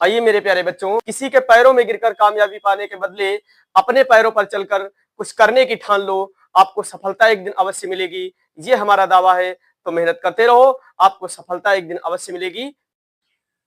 आइए मेरे प्यारे बच्चों, किसी के पैरों में गिरकर कामयाबी पाने के बदले अपने पैरों पर चलकर कुछ करने की ठान लो, आपको सफलता एक दिन अवश्य मिलेगी। ये हमारा दावा है, तो मेहनत करते रहो, आपको सफलता एक दिन अवश्य मिलेगी।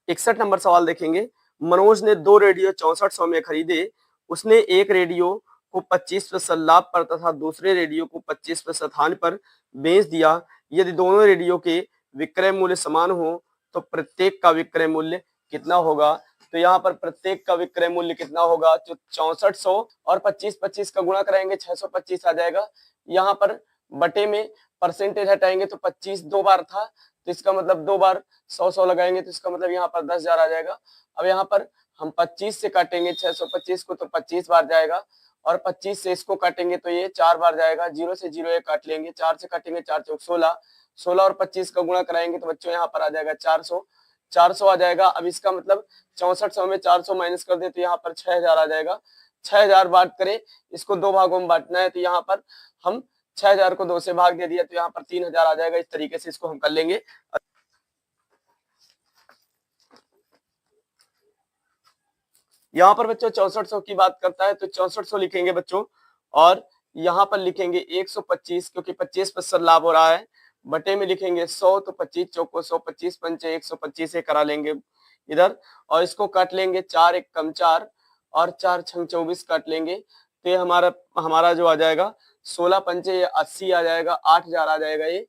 61 नंबर सवाल देखेंगे। मनोज ने 2 रेडियो 6400 में खरीदे। उसने एक रेडियो को 25% लाभ पर तथा दूसरे रेडियो को 25% हानि पर बेच दिया। यदि दोनों रेडियो के विक्रय मूल्य समान हो तो प्रत्येक का विक्रय मूल्य कितना होगा? तो यहाँ पर प्रत्येक का विक्रय मूल्य कितना होगा? जो 6400 और 25-25 का गुणा कराएंगे 625 आ जाएगा। यहाँ पर बटे में परसेंटेज हटाएंगे तो 25 दो बार था, तो इसका मतलब 2 बार 100 लगाएंगे तो इसका मतलब यहाँ पर 10,000 आ जाएगा। अब यहाँ पर हम 25 से काटेंगे 625 को तो 25 बार जाएगा, और 25 से इसको काटेंगे तो ये 4 बार जाएगा। 0 से 0 एक काट लेंगे, 4 से काटेंगे 4 चौक 16, 16 और 25 का गुणा कराएंगे तो बच्चों यहाँ पर आ जाएगा 400, 400 आ जाएगा। अब इसका मतलब 6400 में 400 माइनस कर दे तो यहाँ पर 6000 आ जाएगा। 6000 बात करें, इसको 2 भागों में बांटना है तो यहाँ पर हम 6000 को 2 से भाग दे दिया तो यहाँ पर 3000 आ जाएगा। इस तरीके से इसको हम कर लेंगे। यहाँ पर बच्चों 6400 की बात करता है तो 6400 लिखेंगे बच्चों, और यहाँ पर लिखेंगे 125 क्योंकि 25% लाभ हो रहा है। बटे में लिखेंगे 100 तो 25 चौको 100, 25 पंचे 125 से करा लेंगे इधर, और इसको काट लेंगे 4 एक कम 4 और 4 छंग 24 काट लेंगे तो ये हमारा जो आ जाएगा 16 पंचे ये 80 आ जाएगा, 8000 आ जाएगा ये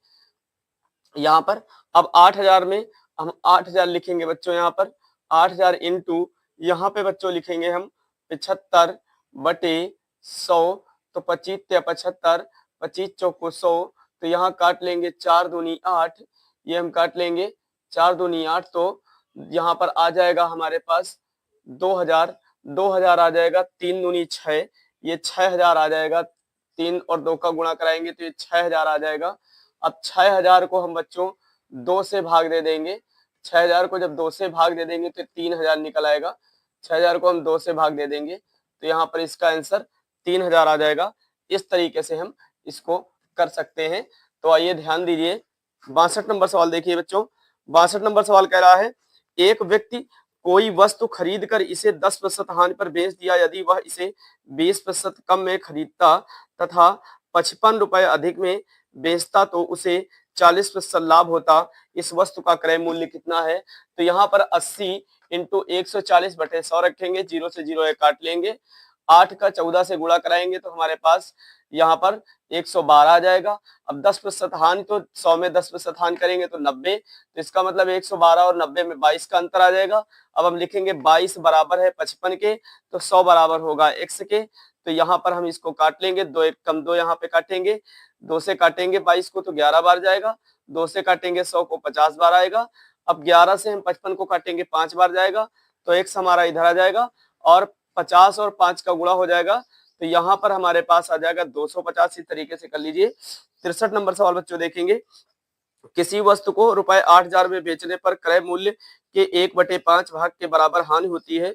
यहाँ पर। अब 8000 में हम 8000 लिखेंगे बच्चों, यहाँ पर 8000 इंटू यहाँ पे बच्चों लिखेंगे हम 75 बटे 100, तो 25 75, 25 चौको 100, तो यहाँ काट लेंगे 4 दूनी 8, ये हम काट लेंगे 4 दूनी 8, तो यहाँ पर आ जाएगा हमारे पास 2000, 2000 आ जाएगा। 3 दूनी 6, ये 6000 आ जाएगा। 3 और 2 का गुणा कराएंगे तो ये 6000 आ जाएगा। अब 6000 को हम बच्चों 2 से भाग दे देंगे। 6000 को जब 2 से भाग दे देंगे तो 3000 निकल आएगा। 6000 को हम 2 से भाग दे देंगे तो यहाँ पर इसका आंसर 3000 आ जाएगा। इस तरीके से हम इसको कर सकते हैं। तो आइए ध्यान दीजिए, 62 नंबर सवाल देखिए बच्चों। 62 नंबर सवाल कह रहा है, एक व्यक्ति कोई वस्तु खरीद कर इसे 10% हानि पर बेच दिया। यदि वह इसे 20% कम में खरीदता तथा 55 रुपए अधिक में बेचता तो उसे 40% लाभ होता। इस वस्तु का क्रय मूल्य कितना है? तो यहाँ पर 80 इंटू 140 बटे 100 रखेंगे, 0 से 0 एक काट लेंगे, 8 का 14 से गुणा कराएंगे तो हमारे पास यहाँ पर 112 आ जाएगा। अब 10% हानि, तो 100 में 10% हानि करेंगे तो 90, तो इसका मतलब 112 और 90 में 22 का अंतर आ जाएगा। अब हम लिखेंगे 22 बराबर है 55 के, तो 100 बराबर होगा x के, तो यहाँ पर हम इसको काट लेंगे, 2 एक कम 2 यहाँ पे काटेंगे, 2 से काटेंगे 22 को तो 11 बार जाएगा, 2 से काटेंगे 100 को 50 बार आएगा। अब 11 से हम 55 को काटेंगे 5 बार जाएगा, तो x हमारा इधर आ जाएगा और 50 और 5 का गुणा हो जाएगा, तो यहाँ पर हमारे पास आ जाएगा 250। इस तरीके से कर लीजिए। 63 नंबर सवाल बच्चों देखेंगे, किसी वस्तु को रुपए 8000 में बेचने पर क्रय मूल्य के 1/5 भाग के बराबर हानि होती है।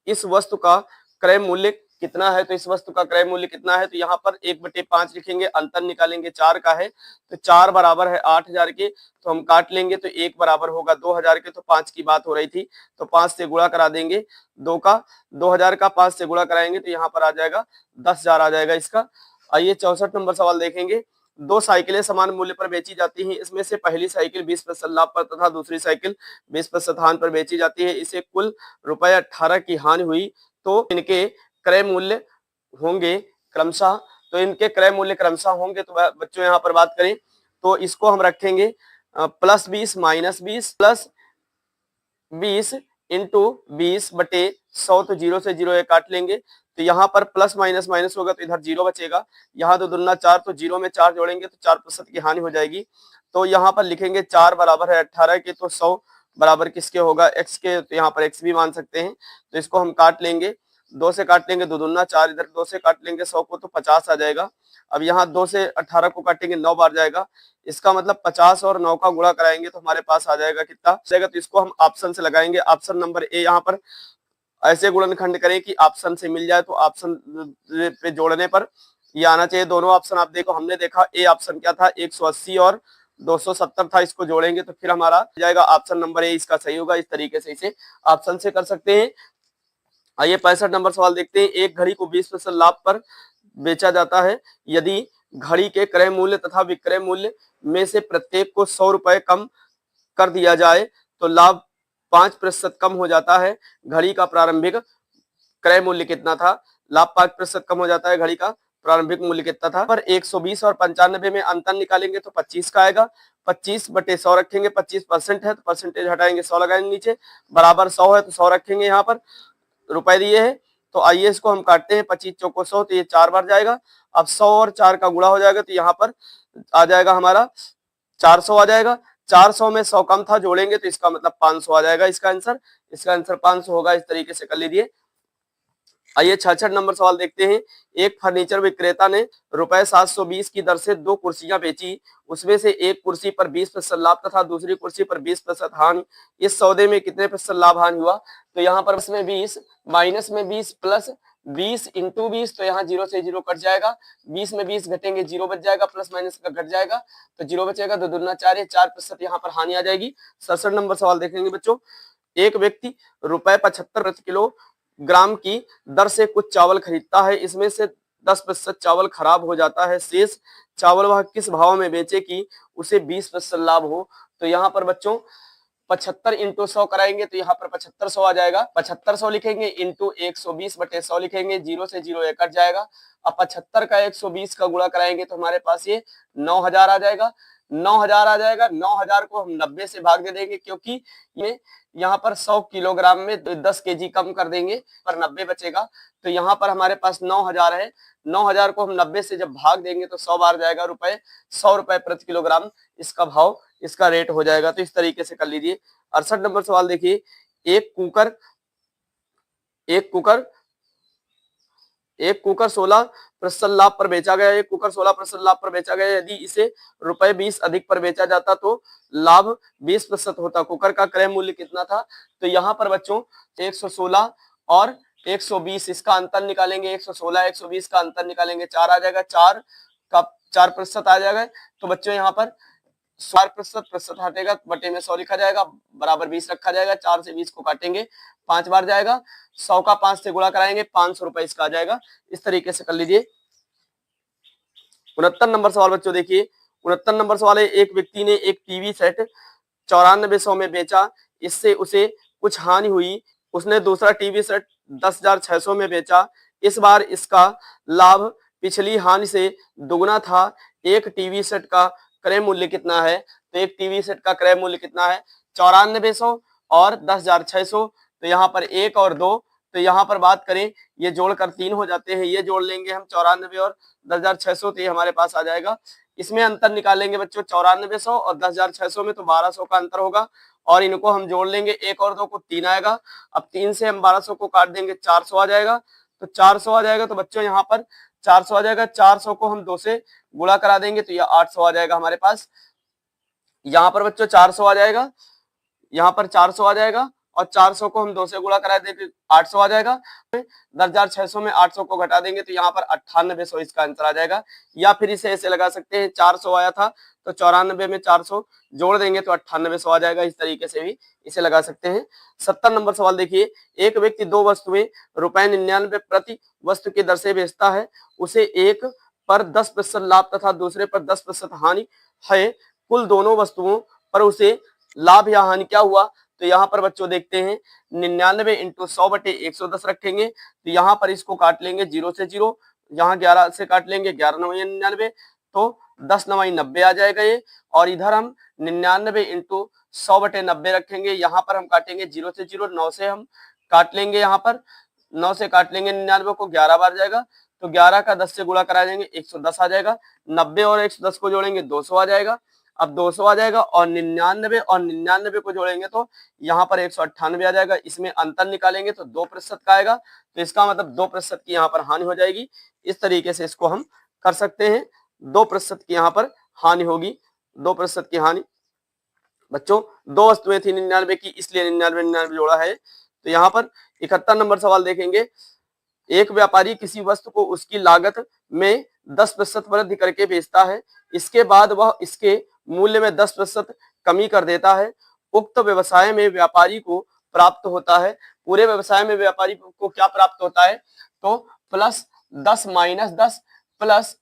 इस वस्तु का क्रय मूल्य कितना है? तो इस वस्तु का क्रय मूल्य कितना है? तो यहाँ पर 1/5 लिखेंगे, अंतर निकालेंगे 4 का है, तो 4 बराबर है 8000 के, तो हम काट लेंगे तो 1 बराबर होगा 2000 के, तो 5 की बात हो रही थी तो 5 से गुणा करा देंगे। 2000 का 5 से गुणा कराएंगे तो यहाँ पर आ जाएगा 10,000 आ जाएगा इसका। आइए 64 नंबर सवाल देखेंगे। 2 साइकिलें समान मूल्य पर बेची जाती हैं। इसमें से पहली साइकिल 20% लाभ पर तथा दूसरी साइकिल 20% हानि पर बेची जाती है। इसे कुल रुपए 18 की हानि हुई, तो इनके क्रय मूल्य होंगे क्रमशः, तो इनके क्रय मूल्य क्रमशः होंगे। तो बच्चों यहाँ पर बात करें तो इसको हम रखेंगे +20 -20 प्लस 20 इंटू 20 बटे 100, तो 0 से 0 एक काट लेंगे, तो यहाँ पर प्लस माइनस माइनस होगा तो इधर 0 बचेगा। यहाँ 2 दूना 4, तो 0 में 4 जोड़ेंगे तो 4% की हानि हो जाएगी। तो यहाँ पर लिखेंगे 4 बराबर है 18 के, तो 100 बराबर किसके होगा? x के, तो यहाँ पर x भी मान सकते हैं, तो इसको हम काट लेंगे, 2 से काट लेंगे 2 दूना 4, इधर 2 से काट लेंगे 100 को तो 50 आ जाएगा। अब यहाँ 2 से 18 को काटेंगे 9 बार जाएगा, इसका मतलब 50 और 9 का गुणा कराएंगे तो हमारे पास आ जाएगा कितना जाएगा? तो इसको हम ऑप्शन से लगाएंगे, ऑप्शन नंबर ए। यहाँ पर ऐसे गुणनखंड करें कि ऑप्शन से मिल जाए, तो ऑप्शन पे जोड़ने पर ये आना चाहिए। दोनों ऑप्शन आप देखो, हमने देखा ए ऑप्शन क्या था 180 और 270 था, इसको जोड़ेंगे तो फिर हमारा जाएगा ऑप्शन नंबर ए इसका सही होगा। इस तरीके से इसे ऑप्शन से कर सकते हैं। आइए 65 नंबर सवाल देखते हैं। एक घड़ी को 20% लाभ पर बेचा जाता है। यदि घड़ी के क्रय मूल्य तथा विक्रय मूल्य में से प्रत्येक को 100 रुपए कम कर दिया जाए तो लाभ 5% कम हो जाता है। घड़ी का प्रारंभिक क्रय मूल्य कितना था? लाभ 5% कम हो जाता है, घड़ी का प्रारंभिक मूल्य कितना था? पर 120 और 95 में अंतर निकालेंगे तो 25 का आएगा। 25/100 रखेंगे, 25% है तो परसेंटेज हटाएंगे, 100 लगाएंगे नीचे, बराबर 100 है तो 100 रखेंगे यहाँ पर, रुपए दिए हैं तो आइए इसको हम काटते हैं। 25 चौको 100 तो ये 4 बार जाएगा। अब 100 और 4 का गुणा हो जाएगा तो यहाँ पर आ जाएगा हमारा 400 आ जाएगा। 400 में 100 कम था, जोड़ेंगे तो इसका मतलब 500 आ जाएगा। इसका आंसर 500 होगा। इस तरीके से कर लीजिए। आइए 66 नंबर सवाल देखते हैं। एक फर्नीचर विक्रेता ने रुपए 720 की दर से 2 कुर्सियां बेची। उसमें से एक कुर्सी पर 20% लाभ तथा दूसरी कुर्सी पर 20% हानि। इस सौदे में कितने प्रतिशत लाभ हानि हुआ? तो यहाँ पर इसमें 20 माइनस में 20 प्लस 20 इंटू 20, तो यहाँ 0 से 0 कट जाएगा। 20 में 20 घटेंगे 0 बच जाएगा, प्लस माइनस का घट जाएगा तो 0 बचेगा। 2 दूना 4 है, 4% यहाँ पर हानि आ जाएगी। 67 नंबर सवाल देखेंगे बच्चों। एक व्यक्ति रुपए 75 प्रति किलो ग्राम की दर से कुछ चावल खरीदता है। इसमें से 10% चावल खराब हो जाता है। शेष चावल वह किस भाव में बेचे कि उसे 20% लाभ हो? तो यहाँ पर बच्चों 75 इंटू 100 कराएंगे तो यहाँ पर 7500 आ जाएगा। 7500 लिखेंगे इंटू 120/100 लिखेंगे, 0 से 0 कट जाएगा। अब 75 का 120 का गुणा कराएंगे तो हमारे पास ये 9000 आ जाएगा। 9000 आ जाएगा। 9000 को हम 90 से भाग दे देंगे क्योंकि ये यहाँ पर 100 किलोग्राम में 10 केजी कम कर देंगे, पर 90 बचेगा। तो यहाँ पर हमारे पास 9000 है। 9000 को हम 90 से जब भाग देंगे तो 100 बार जाएगा, 100 रुपए प्रति किलोग्राम इसका भाव, इसका रेट हो जाएगा। तो इस तरीके से कर लीजिए। 68 नंबर सवाल देखिए। एक कुकर 16% लाभ पर बेचा गया। एक कुकर 16% लाभ पर बेचा गया। यदि इसे रुपए 20 अधिक पर बेचा जाता तो लाभ 20% होता। कुकर का क्रय मूल्य कितना था? तो यहाँ पर बच्चों 116 और 120 इसका अंतर निकालेंगे। 116 120 का अंतर निकालेंगे, 4 आ जाएगा। 4 का 4% आ जाएगा। तो बच्चों यहाँ पर 4% हटेगा, बटे में 100 लिखा जाएगा, बराबर 20 रखा जाएगा। 4 से 20 को काटेंगे, 5 बार जाएगा। 100 का 5 से गुणा कराएंगे, 500 रुपए इसका आ जाएगा। इस तरीके से कर लीजिए। 69 नंबर सवाल बच्चों देखिए। 69 नंबर सवाल है। एक व्यक्ति ने एक टीवी सेट 9400 में बेचा। इससे उसे कुछ हानि हुई। उसने दूसरा टीवी सेट 10,600 में बेचा। इस बार इसका लाभ पिछली हानि से दुगुना था। एक टीवी सेट का क्रय मूल्य कितना है? तो एक टीवी सेट का क्रय मूल्य कितना है? 9400 और 10,600। तो यहाँ पर 1 और 2, तो यहाँ पर बात करें ये जोड़कर 3 हो जाते हैं। ये जोड़ लेंगे हम 94 और 10,600, तो ये हमारे पास आ जाएगा। इसमें अंतर निकालेंगे बच्चों 9400 और 10,600 में, तो 1200 का अंतर होगा। और इनको हम जोड़ लेंगे, 1 और 2 को 3 आएगा। अब 3 से हम 1200 को काट देंगे, 400 आ जाएगा। तो 400 आ जाएगा। तो बच्चों यहाँ पर 400 आ जाएगा। 400 को हम 2 से गुणा करा देंगे तो ये 800 आ जाएगा हमारे पास। यहाँ पर बच्चों 400 आ जाएगा, यहाँ पर 400 आ जाएगा और 400 को हम 2 से गुणा करा देंगे 800 आ जाएगा। 10,600 में 800 को घटा देंगे तो यहाँ पर 9800 इसका आंसर आ जाएगा। या फिर इसे ऐसे लगा सकते हैं, 400 आया था तो 94 में 400 जोड़ देंगे तो 9800 आ जाएगा। इस तरीके से भी इसे लगा सकते हैं। 70 नंबर सवाल देखिए। एक व्यक्ति 2 वस्तुएं ₹99 प्रति वस्तु की दर से बेचता है। उसे एक पर 10% लाभ तथा दूसरे पर 10% हानि है। कुल दोनों वस्तुओं पर उसे लाभ या हानि क्या हुआ? तो यहाँ पर बच्चों देखते हैं 99 इंटू 100/110 रखेंगे। तो यहाँ पर इसको काट लेंगे 0 से 0, यहाँ 11 से काट लेंगे, 11 9 99, तो 10 9 90 आ जाएगा ये। और इधर हम 99 इंटू 100/90 रखेंगे। यहाँ पर हम काटेंगे 0 से 0, 9 से हम काट लेंगे, यहाँ पर 9 से काट लेंगे 99 को, 11 बार जाएगा। तो 11 का 10 से गुणा करा देंगे, 110 आ जाएगा। 90 और 110 को जोड़ेंगे 200 आ जाएगा। अब 200 आ जाएगा और 99 और 99 को जोड़ेंगे तो यहाँ पर 198 आ जाएगा। इसमें अंतर निकालेंगे तो 2% का आएगा। तो इसका मतलब 2% की यहाँ पर हानि हो जाएगी। इस तरीके से इसको हम कर सकते हैं। 2% की यहाँ पर हानि होगी, 2% की हानि। बच्चों 2 वस्तुएं थी 99 की, इसलिए 99 जोड़ा है। तो यहाँ पर 71 नंबर सवाल देखेंगे। एक व्यापारी किसी वस्तु को उसकी लागत में 10% वृद्धि करके बेचता है। इसके बाद वह इसके मूल्य में 10% कमी कर देता है। उक्त व्यवसाय में व्यापारी को प्राप्त होता है, पूरे व्यवसाय में व्यापारी को क्या प्राप्त होता है, तो प्लस 10 माइनस 10 प्लस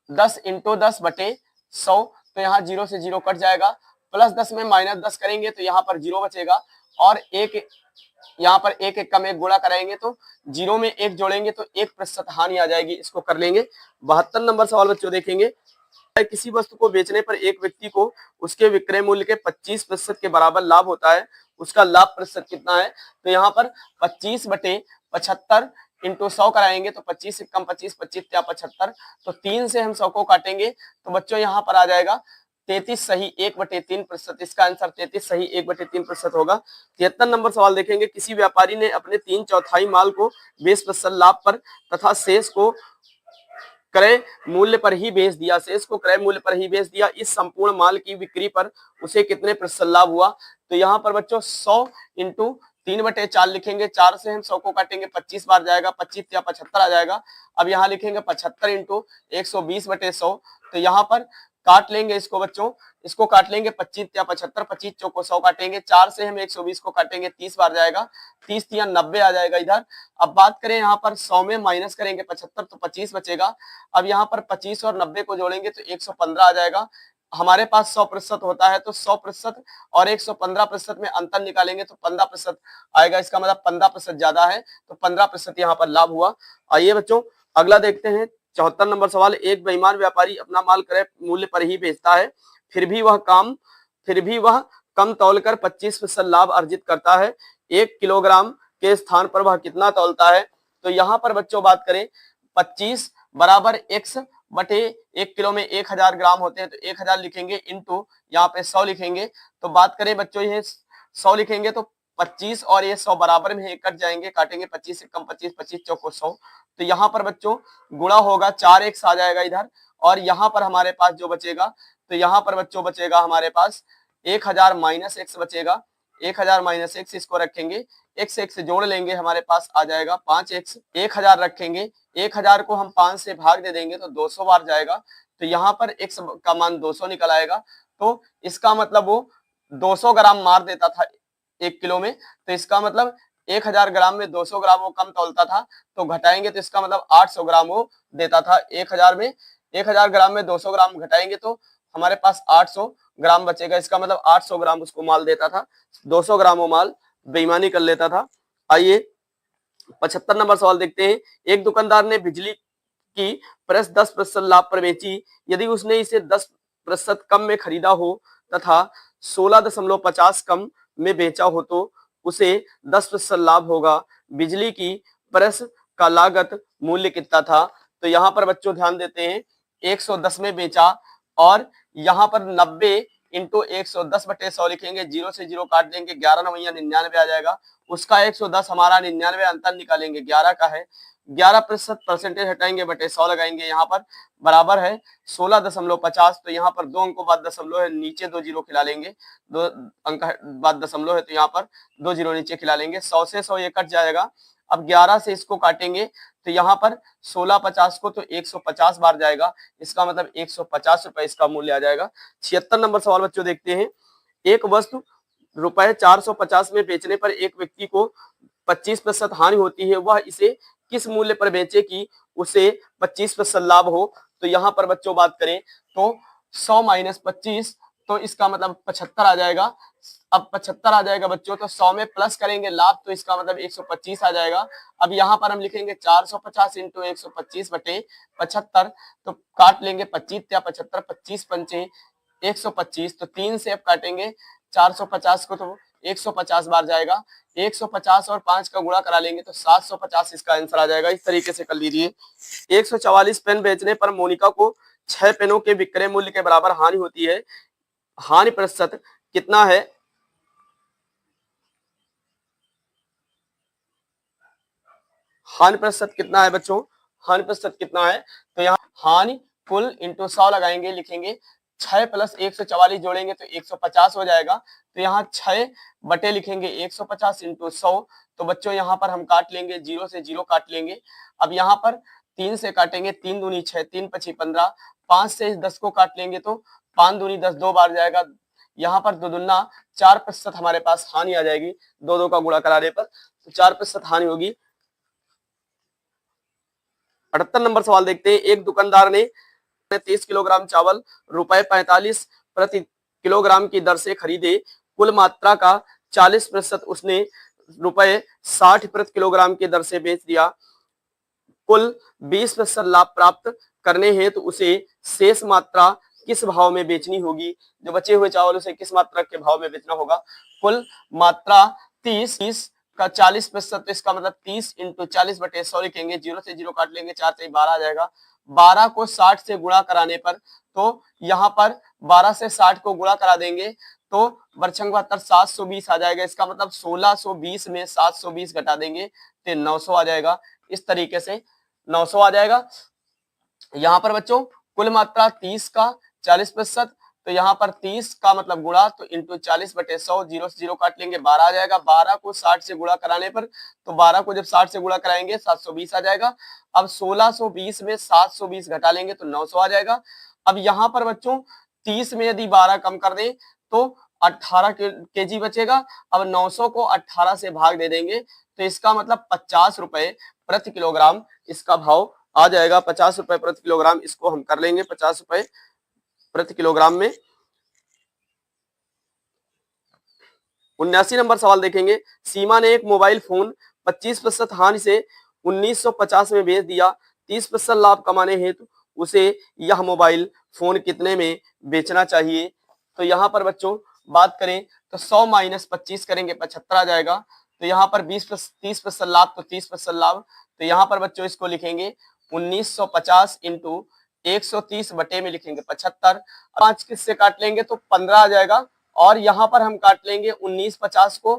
10 इंटू 10 बटे 100, तो यहाँ 0 से 0 कट जाएगा, प्लस 10 में माइनस 10 करेंगे तो यहाँ पर 0 बचेगा, और एक यहाँ पर एक एक का में गुणा कराएंगे तो 0 में 1 जोड़ेंगे तो 1% हानि आ जाएगी। इसको कर लेंगे। 72 नंबर सवाल बच्चों देखेंगे, किसी वस्तु को बेचने पर एक व्यक्ति को उसके विक्रय मूल्य के 25% के बराबर लाभ होता है, उसका लाभ प्रतिशत कितना है, तो यहाँ पर 25 बटे 75 इंटू 100 कराएंगे तो 25 से कम 25, 25 या 75, तो 3 से हम 100 को काटेंगे तो बच्चों यहाँ पर आ जाएगा 33 सही 1/3%। इसका आंसर 33 सही 1/3% होगा। 73 नंबर सवाल देखेंगे, किसी व्यापारी ने अपने 3/4 माल को 20% लाभ पर तथा शेष को क्रय मूल्य पर ही बेच दिया, शेष को क्रय मूल्य पर ही बेच दिया, इस संपूर्ण माल की बिक्री पर उसे कितने प्रतिशत लाभ हुआ, तो यहाँ पर बच्चों 100 इंटू 3/4 लिखेंगे, 4 से हम 100 को काटेंगे 25 बार जाएगा, 25 या 75 आ जाएगा। अब यहाँ लिखेंगे 75 इंटू 120/100, तो यहाँ पर काट लेंगे इसको बच्चों, इसको काट लेंगे 25 या 75, 25 चौको 100 काटेंगे, 4 से हम 120 को काटेंगे 30 बार जाएगा, 30 या 90 आ जाएगा इधर। अब बात करें यहाँ पर 100 में माइनस करेंगे 75 तो 25 बचेगा। अब यहाँ पर 25 और 90 को जोड़ेंगे तो 115 आ जाएगा। हमारे पास 100% होता है तो 100% और 115% में अंतर निकालेंगे तो 15% आएगा, इसका मतलब 15% ज्यादा है तो 15% यहाँ पर लाभ हुआ। आइए बच्चों अगला देखते हैं। 74 नंबर सवाल, एक बेईमान व्यापारी अपना माल क्रय मूल्य पर ही बेचता है, फिर भी वह कम तौलकर 25% लाभ अर्जित करता है, 1 किलोग्राम के स्थान पर वह कितना तौलता है, तो यहाँ पर बच्चों बात करें 25 बराबर x बटे 1 किलो में 1000 ग्राम होते हैं तो 1000 लिखेंगे इंटू यहाँ पे 100 लिखेंगे, तो बात करें बच्चों ये 100 लिखेंगे तो 25 और ये 100 बराबर में कट जाएंगे, काटेंगे 25 से कम 25, 25 चौको 100, तो यहाँ पर बच्चों गुणा होगा 4x आ जाएगा इधर, और यहाँ पर हमारे पास जो बचेगा तो यहाँ पर बच्चों बचेगा हमारे पास 1000 माइनस x बचेगा, 1000 माइनस x, इसको रखेंगे x से जोड़ लेंगे, हमारे पास आ जाएगा 5x, 1000 रखेंगे, 1000 को हम 5 से भाग दे देंगे तो 200 बार जाएगा, तो यहाँ पर x का मान 200 निकल आएगा, तो इसका मतलब वो 200 ग्राम मार देता था 1 किलो में, तो इसका मतलब 1000 ग्राम में 200 ग्राम वो कम तौलता था, तो घटाएंगे तो इसका मतलब 800 ग्राम वो देता था 1000 ग्राम में 200 ग्राम घटाएंगे तो हमारे पास 800 ग्राम बचेगा, इसका मतलब 800 ग्राम उसको माल देता था, 200 ग्राम वो माल बेईमानी कर लेता था। आइए 75 नंबर सवाल देखते हैं, एक दुकानदार ने बिजली की प्रेस 10% लाभ पर बेची, यदि उसने इसे 10% कम में खरीदा हो तथा 16.50 कम में बेचा हो तो उसे 10% लाभ होगा, बिजली की प्रेस का लागत मूल्य कितना था, तो यहाँ पर बच्चों ध्यान देते हैं 110 में बेचा और यहाँ पर 90 इंटू 110/100 लिखेंगे, 0 से 0 काट देंगे, 11 9 99 आ जाएगा, उसका 110 हमारा 99 अंतर निकालेंगे 11 का है, 11% परसेंटेज हटाएंगे बटे 100 लगाएंगे, यहाँ पर बराबर है 16.50, तो यहाँ पर 2 अंकों बाद दशमलव है, नीचे 2 जीरो खिला लेंगे, 2 अंक बाद दशमलव है तो यहाँ पर 2 जीरो नीचे खिला लेंगे, 100 से 100 ये कट जाएगा। अब 11 से इसको काटेंगे तो यहाँ पर 1650 को तो 150 बार जाएगा, इसका मतलब 150 रुपए इसका मूल्य आ जाएगा। 76 नंबर सवाल बच्चों देखते हैं, एक वस्तु रुपए 450 में बेचने पर एक व्यक्ति को 25% हानि होती है, वह इसे किस मूल्य पर बेचे कि उसे 25% लाभ हो, तो यहाँ पर बच्चों बात करें तो 100 माइनस 25 तो इसका मतलब 75 आ जाएगा। अब 75 आ जाएगा बच्चों तो 100 में प्लस करेंगे लाभ तो इसका मतलब 125 आ जाएगा। अब यहाँ पर हम लिखेंगे 450 इंटू 125 बटे 75, तो काट लेंगे 25 या 75, 25 पंचे 125, तो 3 से अब काटेंगे 450 को तो 150 बार जाएगा, 150 और 5 का गुणा करा लेंगे तो 750 इसका आंसर आ जाएगा। इस तरीके से कर लीजिए। 144 पेन बेचने पर मोनिका को 6 पेनों के विक्रय मूल्य के बराबर हानि होती है, हानि प्रतिशत कितना है, हानि प्रतिशत कितना है बच्चों, हानि प्रतिशत कितना है, तो यहाँ हानि कुल इंटू 100 लगाएंगे, लिखेंगे 6 प्लस 144 जोड़ेंगे तो 150 हो जाएगा, तो यहाँ 6 बटे लिखेंगे 150 इंटू 100, तो बच्चों यहाँ पर हम काट लेंगे 0 से 0 काट लेंगे। अब यहाँ पर 3 से काटेंगे, 3 दूनी 6, 3 पची 15, 5 से इस 10 को काट लेंगे तो 5 दूनी 10 दो बार जाएगा। यहाँ पर 2 दूना 4% हमारे पास हानि आ जाएगी, 2 का गुणा कराने पर, तो 4% हानि होगी। 78 नंबर सवाल देखते हैं। एक दुकानदार ने 30 किलोग्राम चावल ₹45 प्रति किलोग्राम की दर से खरीदे। कुल मात्रा का 40% उसने ₹60 प्रति किलोग्राम की दर से बेच दिया। कुल 20% लाभ प्राप्त करने हेतु उसे शेष मात्रा किस भाव में बेचनी होगी? जो बचे हुए चावल उसे किस मात्रा के भाव में बेचना होगा? कुल मात्रा 30 का 40%, तो इसका मतलब 30 इंटू 40/100 लिखेंगे। 0 से 0 काट लेंगे, 4 से 12 आ जाएगा। 12 को 60 से गुणा कराने पर, तो यहाँ पर 12 से 60 को गुणा करा देंगे तो वर्षंग 72 720 आ जाएगा। इसका मतलब 1620 में 720 घटा देंगे तो 900 आ जाएगा। इस तरीके से 900 आ जाएगा। यहाँ पर बच्चों कुल मात्रा 30 का 40%, तो यहाँ पर 30 का मतलब गुणा, तो इंटू 40/100, 0 से 0 काट लेंगे, 12 आ जाएगा। 12 को 60 से गुणा कराने पर, तो 12 को जब 60 से गुणा कराएंगे 720 आ जाएगा। अब 1620 में 720 घटा लेंगे तो 900 आ जाएगा। अब यहाँ पर बच्चों 30 में यदि 12 कम कर दें तो 18 केजी बचेगा। अब 900 को 18 से भाग दे देंगे तो इसका मतलब 50 रुपए प्रति किलोग्राम इसका भाव आ जाएगा। 50 रुपए प्रति किलोग्राम, इसको हम कर लेंगे 50 रुपए प्रति किलोग्राम में। 79 नंबर सवाल देखेंगे। सीमा ने एक मोबाइल फोन 25% हानि से 1950 में बेच दिया। 30% लाभ कमाने हेतु उसे यह मोबाइल फोन कितने में बेचना चाहिए? तो यहाँ पर बच्चों बात करें तो 100 माइनस 25 करेंगे 75 आ जाएगा। तो यहाँ पर 30% लाभ, तो 30% लाभ, तो यहाँ पर बच्चों इसको लिखेंगे 1950 इंटू 130 बटे में लिखेंगे 75। 5 किससे काट लेंगे तो 15 आ जाएगा। और यहाँ पर हम काट लेंगे 1950 को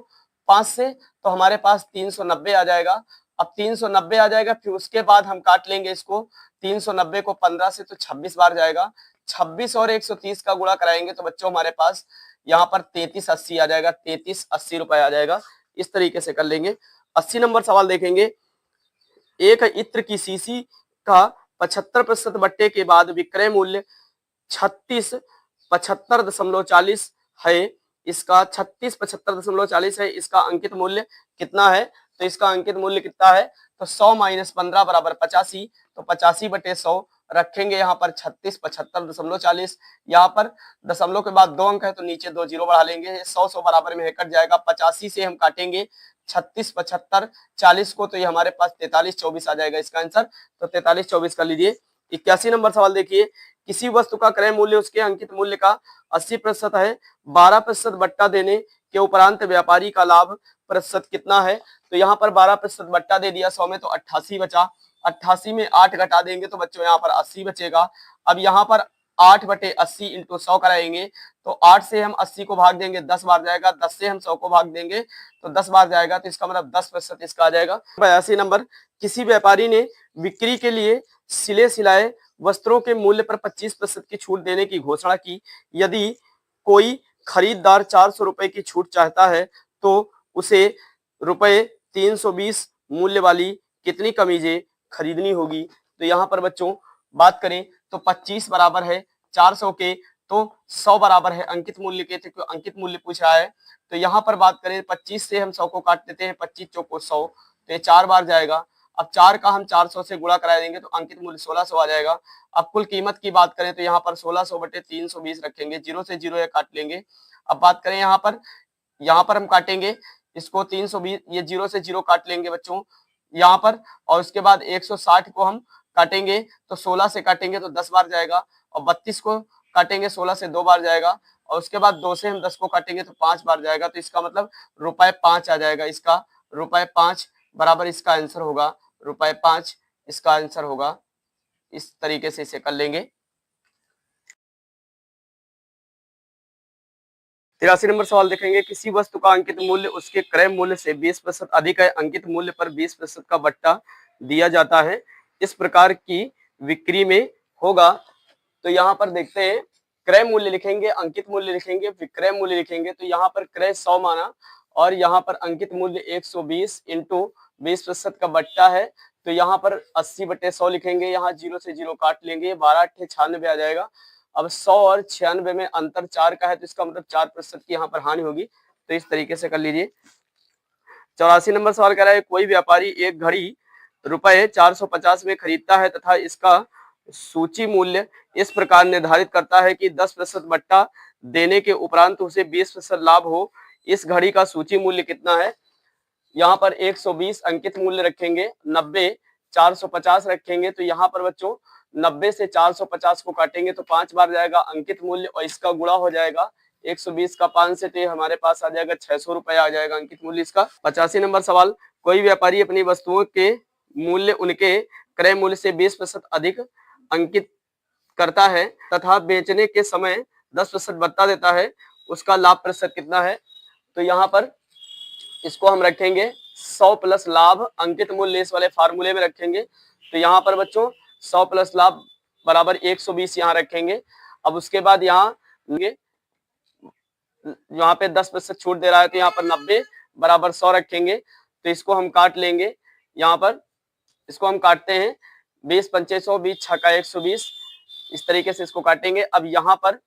5 से, तो हमारे पास 390 आ जाएगा। अब 390 आ जाएगा, फिर उसके बाद हम काट लेंगे इसको 390 को 15 से, तो 26 बार जाएगा। 26 और 130 का गुणा कराएंगे तो बच्चों हमारे पास यहाँ पर 3380 आ जाएगा। 3380 रुपए आ जाएगा। इस तरीके से कर लेंगे। 80 नंबर सवाल देखेंगे। एक इत्र की शीशी का 75% बट्टे के बाद विक्रय मूल्य 3675.40 है। इसका 3675.40 है। इसका अंकित मूल्य कितना है? तो इसका अंकित मूल्य कितना है? तो 100 माइनस 15 बराबर 85, तो 85/100 रखेंगे। यहाँ पर 3675.40, यहाँ पर दशमलव के बाद 2 अंक है तो नीचे 2 जीरो बढ़ा लेंगे। 100 बराबर में कट जाएगा। 85 से हम काटेंगे 36 75 40 को, तो ये हमारे पास 43 24 आ जाएगा इसका आंसर। तो 43 24 कर लीजिए। 81 नंबर सवाल देखिए। किसी वस्तु का क्रय मूल्य उसके अंकित मूल्य का 80% है। 12% बट्टा देने के उपरांत व्यापारी का लाभ प्रतिशत कितना है? तो यहाँ पर 12% बट्टा दे दिया 100 में, तो 88 बचा। 88 में 8 घटा देंगे तो बच्चों यहाँ पर 80 बचेगा। अब यहाँ पर 8/80 इंटू 100 कराएंगे, तो 8 से हम 80 को भाग देंगे 10 बार जाएगा। 10 से हम 100 को भाग देंगे तो 10 बार जाएगा, तो इसका मतलब 10% इसका आ जाएगा। 82 नंबर। किसी व्यापारी ने बिक्री के लिए सिले सिलाए वस्त्रों के मूल्य पर 25% की छूट देने की घोषणा की। यदि कोई खरीदार 400 रुपए की छूट चाहता है तो उसे ₹320 मूल्य वाली कितनी कमीजें खरीदनी होगी? तो यहाँ पर बच्चों बात करें तो 25 बराबर है 400 के, तो 100 बराबर है अंकित मूल्य के, तो अंकित मूल्य पूछ रहा है। तो यहाँ पर बात करें 25 से हम 100 को काट देते हैं, 25 चौको 100, तो ये 4 बार जाएगा। अब 4 का हम 400 से गुणा करा देंगे तो अंकित मूल्य 1600 आ जाएगा। अब कुल कीमत की बात करें तो यहाँ पर 1600/320 रखेंगे। 0 से 0 ये काट लेंगे। अब बात करें यहाँ पर हम काटेंगे इसको 320, ये 0 से 0 काट लेंगे बच्चों यहाँ पर, और उसके बाद 160 को हम काटेंगे तो 16 से काटेंगे तो 10 बार जाएगा, और 32 को काटेंगे 16 से 2 बार जाएगा, और उसके बाद 2 से हम 10 को काटेंगे तो 5 बार जाएगा। तो इसका मतलब ₹5 आ जाएगा। इसका ₹5 बराबर इसका आंसर होगा। ₹5 इसका आंसर होगा। इस तरीके से इसे कर लेंगे। 83 नंबर सवाल देखेंगे। किसी वस्तु का अंकित मूल्य उसके क्रय मूल्य से 20% अधिक है। अंकित मूल्य पर 20% का बट्टा दिया जाता है। इस प्रकार की बिक्री में होगा। तो यहाँ पर देखते हैं, क्रय मूल्य लिखेंगे, अंकित मूल्य लिखेंगे, विक्रय मूल्य लिखेंगे। तो यहाँ पर क्रय 100 माना और यहाँ पर अंकित मूल्य 120 इंटू 20% का बट्टा है, तो यहाँ पर 80/100 लिखेंगे, यहाँ 0 से 0 काट लेंगे, 12 8 96 आ जाएगा। अब 100 और 96 में अंतर 4 का है, तो इसका मतलब 4% की यहाँ पर हानि होगी। तो इस तरीके से कर लीजिए। 84 नंबर सवाल कह रहा है, कोई व्यापारी एक घड़ी रुपए 450 में खरीदता है तथा इसका सूची मूल्य इस प्रकार निर्धारित करता है कि 10% बट्टा देने के उपरांत उसे 20% लाभ हो। इस घड़ी का सूची मूल्य कितना है? यहाँ पर 120 अंकित मूल्य रखेंगे, 90 450 रखेंगे। तो यहाँ पर बच्चों 90 से 450 को काटेंगे तो 5 बार जाएगा अंकित मूल्य, और इसका गुणा हो जाएगा 120 का 5 से, तो हमारे पास आ जाएगा 600 रुपए आ जाएगा अंकित मूल्य इसका। 85 नंबर सवाल, कोई व्यापारी अपनी वस्तुओं के मूल्य उनके क्रय मूल्य से 20% अधिक अंकित करता है तथा बेचने के समय 10% बता देता है, उसका लाभ प्रतिशत कितना है? तो यहाँ पर इसको हम रखेंगे 100 प्लस लाभ अंकित मूल्य इस वाले फार्मूले में रखेंगे। तो यहाँ पर बच्चों 100 प्लस लाभ बराबर 120 यहाँ रखेंगे। अब उसके बाद यहाँ पे 10% छूट दे रहा है, तो यहाँ पर 90 बराबर 100 रखेंगे। तो इसको हम काट लेंगे, यहाँ पर इसको हम काटते हैं, 20 पंचे 100, 20 छक्का 120, इस तरीके से इसको काटेंगे। अब यहाँ पर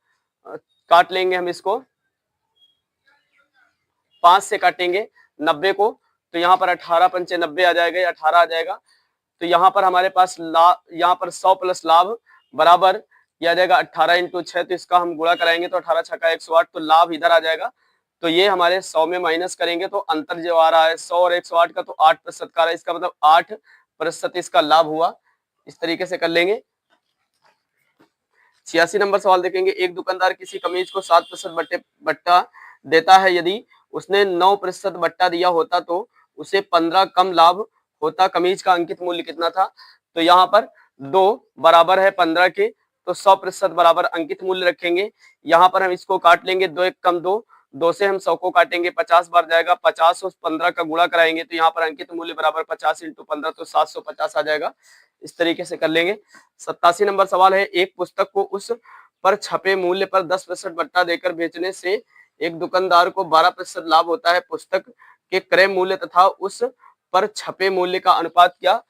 काट लेंगे हम इसको, 5 से काटेंगे 90 को, तो यहाँ पर 18 पंचे 90 आ जाएगा, 18 आ जाएगा। तो यहाँ पर हमारे पास यहाँ पर 100 प्लस लाभ बराबर यह आ जाएगा 18 इंटू 6, तो इसका हम गुणा कराएंगे तो 18 छक्का 108, तो लाभ इधर आ जाएगा। तो ये हमारे 100 में माइनस करेंगे तो अंतर जो आ रहा है 100 और 108 का, तो 8% का रहा है, इसका मतलब 8% इसका लाभ हुआ। इस तरीके से कर लेंगे। 86 नंबर सवाल देखेंगे, एक दुकानदार किसी कमीज को 7% बट्टा देता है, यदि उसने 9% बट्टा दिया होता तो उसे 15 कम लाभ होता, कमीज का अंकित मूल्य कितना था? तो यहाँ पर 2 बराबर है 15 के, तो 100% बराबर अंकित मूल्य रखेंगे। यहाँ पर हम इसको काट लेंगे, 2 1 कम 2, 2 से हम 100 को काटेंगे, 50 बार जाएगा, 50 और 15 का गुणा कराएंगे तो यहाँ पर अंकित मूल्य बराबर 50 इंटू 15, तो 750 आ जाएगा। इस तरीके से कर लेंगे। 87 नंबर सवाल है, एक पुस्तक को उस पर छपे मूल्य पर 10% बट्टा देकर बेचने से एक दुकानदार को 12% लाभ होता है, पुस्तक के क्रय मूल्य तथा उस पर छपे मूल्य का अनुपात क्या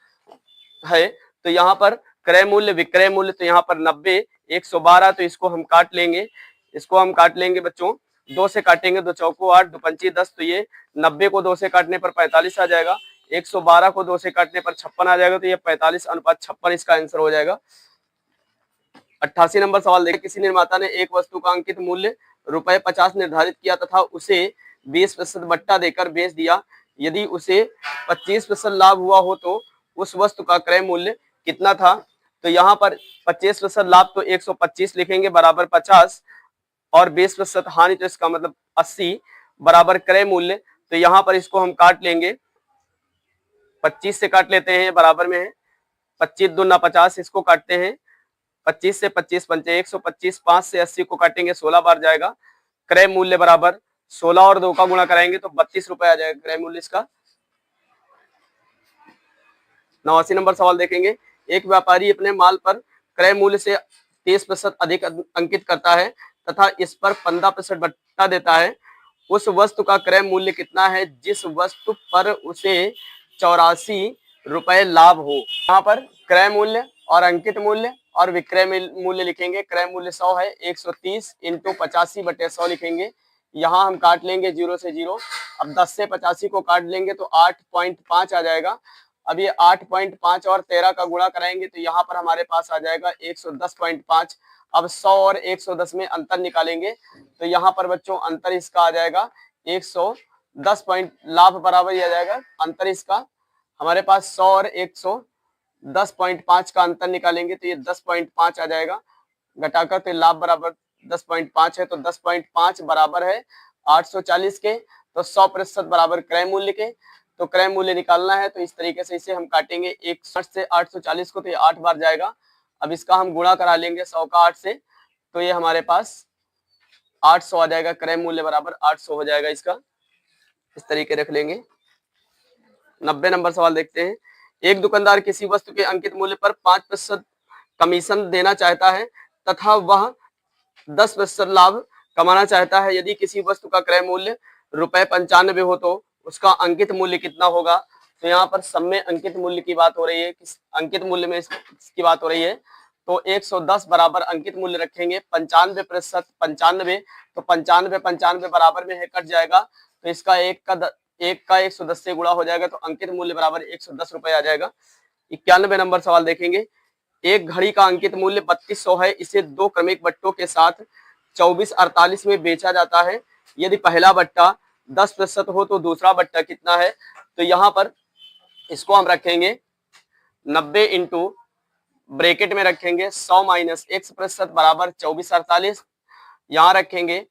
है? तो यहाँ पर क्रय मूल्य विक्रय मूल्य, तो यहाँ पर 90 112, तो इसको हम काट लेंगे, इसको हम काट लेंगे बच्चों, 2 से काटेंगे, 2 चौको 8, 2 पंची 10, तो ये 90 को 2 से काटने पर 45 आ जाएगा, 112 को 2 से काटने पर 56 आ जाएगा, तो ये 45:56 इसका आंसर हो जाएगा। 88 नंबर सवाल देखिए, किसी निर्माता ने एक वस्तु का अंकित मूल्य ₹50 निर्धारित किया तथा उसे 20% बट्टा देकर बेच दिया, यदि उसे 25% लाभ हुआ हो तो उस वस्तु का क्रय मूल्य कितना था? तो यहाँ पर 25% लाभ तो 125 लिखेंगे बराबर 50, और 20% हानि, तो इसका मतलब 80 बराबर क्रय मूल्य। तो यहाँ पर इसको हम काट लेंगे, 25 से काट लेते हैं, बराबर में है 25 दूना 50, इसको काटते हैं, 25 से 25 पंचे 125, 5 से 80 को काटेंगे, 16 बार जाएगा, क्रय मूल्य बराबर 16 और 2 का गुणा कराएंगे तो 32 रुपए आ जाएगा क्रय मूल्य इसका। 89 नंबर सवाल देखेंगे, एक व्यापारी अपने माल पर क्रय मूल्य से 30% अधिक अंकित करता है तथा इस पर 15% बट्टा देता है, उस वस्तु का क्रय मूल्य कितना है जिस वस्तु पर उसे 84 रुपए लाभ हो? यहाँ पर क्रय मूल्य और अंकित मूल्य और विक्रय मूल्य लिखेंगे। क्रय मूल्य 100 है, 130 इंटू 85/100 लिखेंगे। यहाँ हम काट लेंगे 0 से 0। अब 10 से 85 को काट लेंगे तो 8.5 आ जाएगा। अब ये 8.5 और 13 का गुणा कराएंगे तो यहाँ पर हमारे पास आ जाएगा 110.5। अब 100 और 110 में अंतर निकालेंगे तो यहाँ पर बच्चों अंतर इसका आ जाएगा 110 लाभ बराबर ही आ जाएगा। अंतर इसका हमारे पास 100 और 110.5 का अंतर निकालेंगे तो ये 10.5 आ जाएगा घटाकर, तो लाभ बराबर 10.5 है, तो 10.5 बराबर है 840 के, तो 100% बराबर क्रय मूल्य के। तो क्रय मूल्य निकालना है तो इस तरीके से इसे हम काटेंगे 160 से 840 को, तो ये 8 बार जाएगा। अब इसका हम गुणा करा लेंगे 100 का 8 से, तो ये हमारे पास 800 आ जाएगा, क्रय मूल्य बराबर 800 हो जाएगा इसका। इस तरीके रख लेंगे। 90 नंबर सवाल देखते हैं, एक दुकानदार किसी वस्तु के अंकित मूल्य पर 5% कमीशन देना चाहता है तथा वह 10% लाभ कमाना चाहता है, यदि किसी वस्तु का क्रय मूल्य ₹95 हो तो उसका अंकित मूल्य कितना होगा? तो यहाँ पर सब में अंकित मूल्य की बात हो रही है, किस अंकित मूल्य में इसकी बात हो रही है। तो 110 बराबर अंकित मूल्य रखेंगे, 95% 95, तो 95 बराबर में है कट जाएगा, तो इसका एक का 110 से गुणा हो जाएगा, तो अंकित मूल्य बराबर 110 रुपए आ जाएगा। 91 नंबर सवाल देखेंगे। एक घड़ी का अंकित मूल्य 3200 है, इसे दो क्रमिक बट्टों के साथ 2448 में बेचा जाता है। यदि पहला बट्टा 10% हो तो दूसरा बट्टा कितना है? तो यहाँ पर इसको हम रखेंगे 90 इंटू ब्रैकेट में रखेंगे 100 माइनस x% बराबर 2448। यहाँ रखेंगे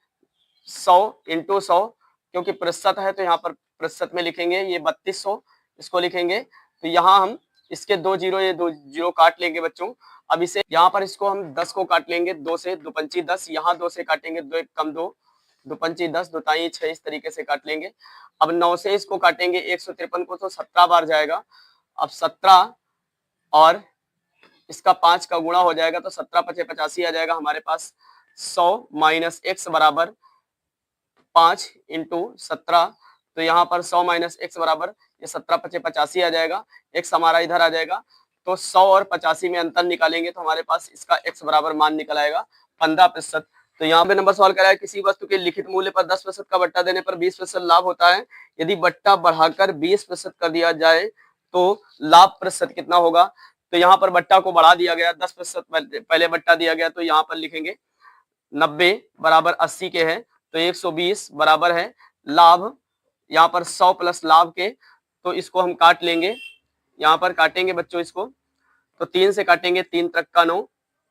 100 इंटू 100, क्योंकि प्रतिशत है तो यहाँ पर प्रतिशत में लिखेंगे, ये 3200 इसको लिखेंगे। तो यहाँ हम इसके 2 जीरो, ये 2 जीरो काट लेंगे बच्चों। अब इसे यहाँ पर इसको हम 10 को काट लेंगे, 2 से 2 पंची 10, यहाँ 2 से काटेंगे, 2 एक कम 2, 2 पंची 10, 2 ताई 6, इस तरीके से काट लेंगे। अब 9 से इसको काटेंगे 153 को, तो 17 बार जाएगा। अब 17 और इसका 5 का गुणा हो जाएगा, तो 17 पचे 85 आ जाएगा हमारे पास। 100 माइनस x बराबर 5 इंटू 17, तो यहाँ पर 100 माइनस x बराबर ये 17 पचे 85 आ जाएगा, x हमारा इधर आ जाएगा। तो 100 और 85 में अंतर निकालेंगे तो हमारे पास इसका x बराबर मान निकल आएगा 15%। तो यहाँ पे नंबर सवाल कर रहा है, किसी वस्तु के लिखित मूल्य पर 10% का बट्टा देने पर 20% लाभ होता है। यदि बट्टा बढ़ाकर 20% कर दिया जाए तो लाभ प्रतिशत कितना होगा? तो यहाँ पर बट्टा को बढ़ा दिया गया, 10% पहले बट्टा दिया गया, तो यहाँ पर लिखेंगे 90 बराबर 80 के है, तो 120 बराबर है लाभ, यहाँ पर 100 प्लस लाभ के, तो इसको हम काट लेंगे। यहाँ पर काटेंगे बच्चों इसको, तो 3 से काटेंगे, 3 तक का 9,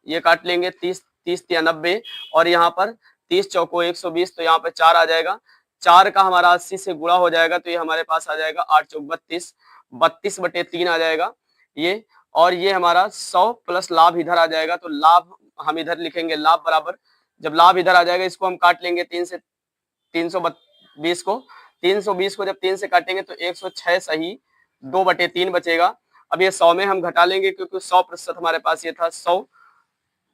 ये काट लेंगे 30 30 या 90, और यहाँ पर 30 चौको 120, तो यहाँ पर 4 आ जाएगा। 4 का हमारा 80 से गुणा हो जाएगा, तो ये हमारे पास आ जाएगा 8 चौक 32, 32/3 आ जाएगा ये। और ये हमारा 100 प्लस लाभ इधर आ जाएगा, तो लाभ हम इधर लिखेंगे, लाभ बराबर, जब लाभ इधर आ जाएगा इसको हम काट लेंगे 3 से 320 को, 320 को जब 3 से काटेंगे तो 106 सही 2/3 बचेगा। अब ये 100 में हम घटा लेंगे, क्योंकि 100% हमारे पास ये था 100,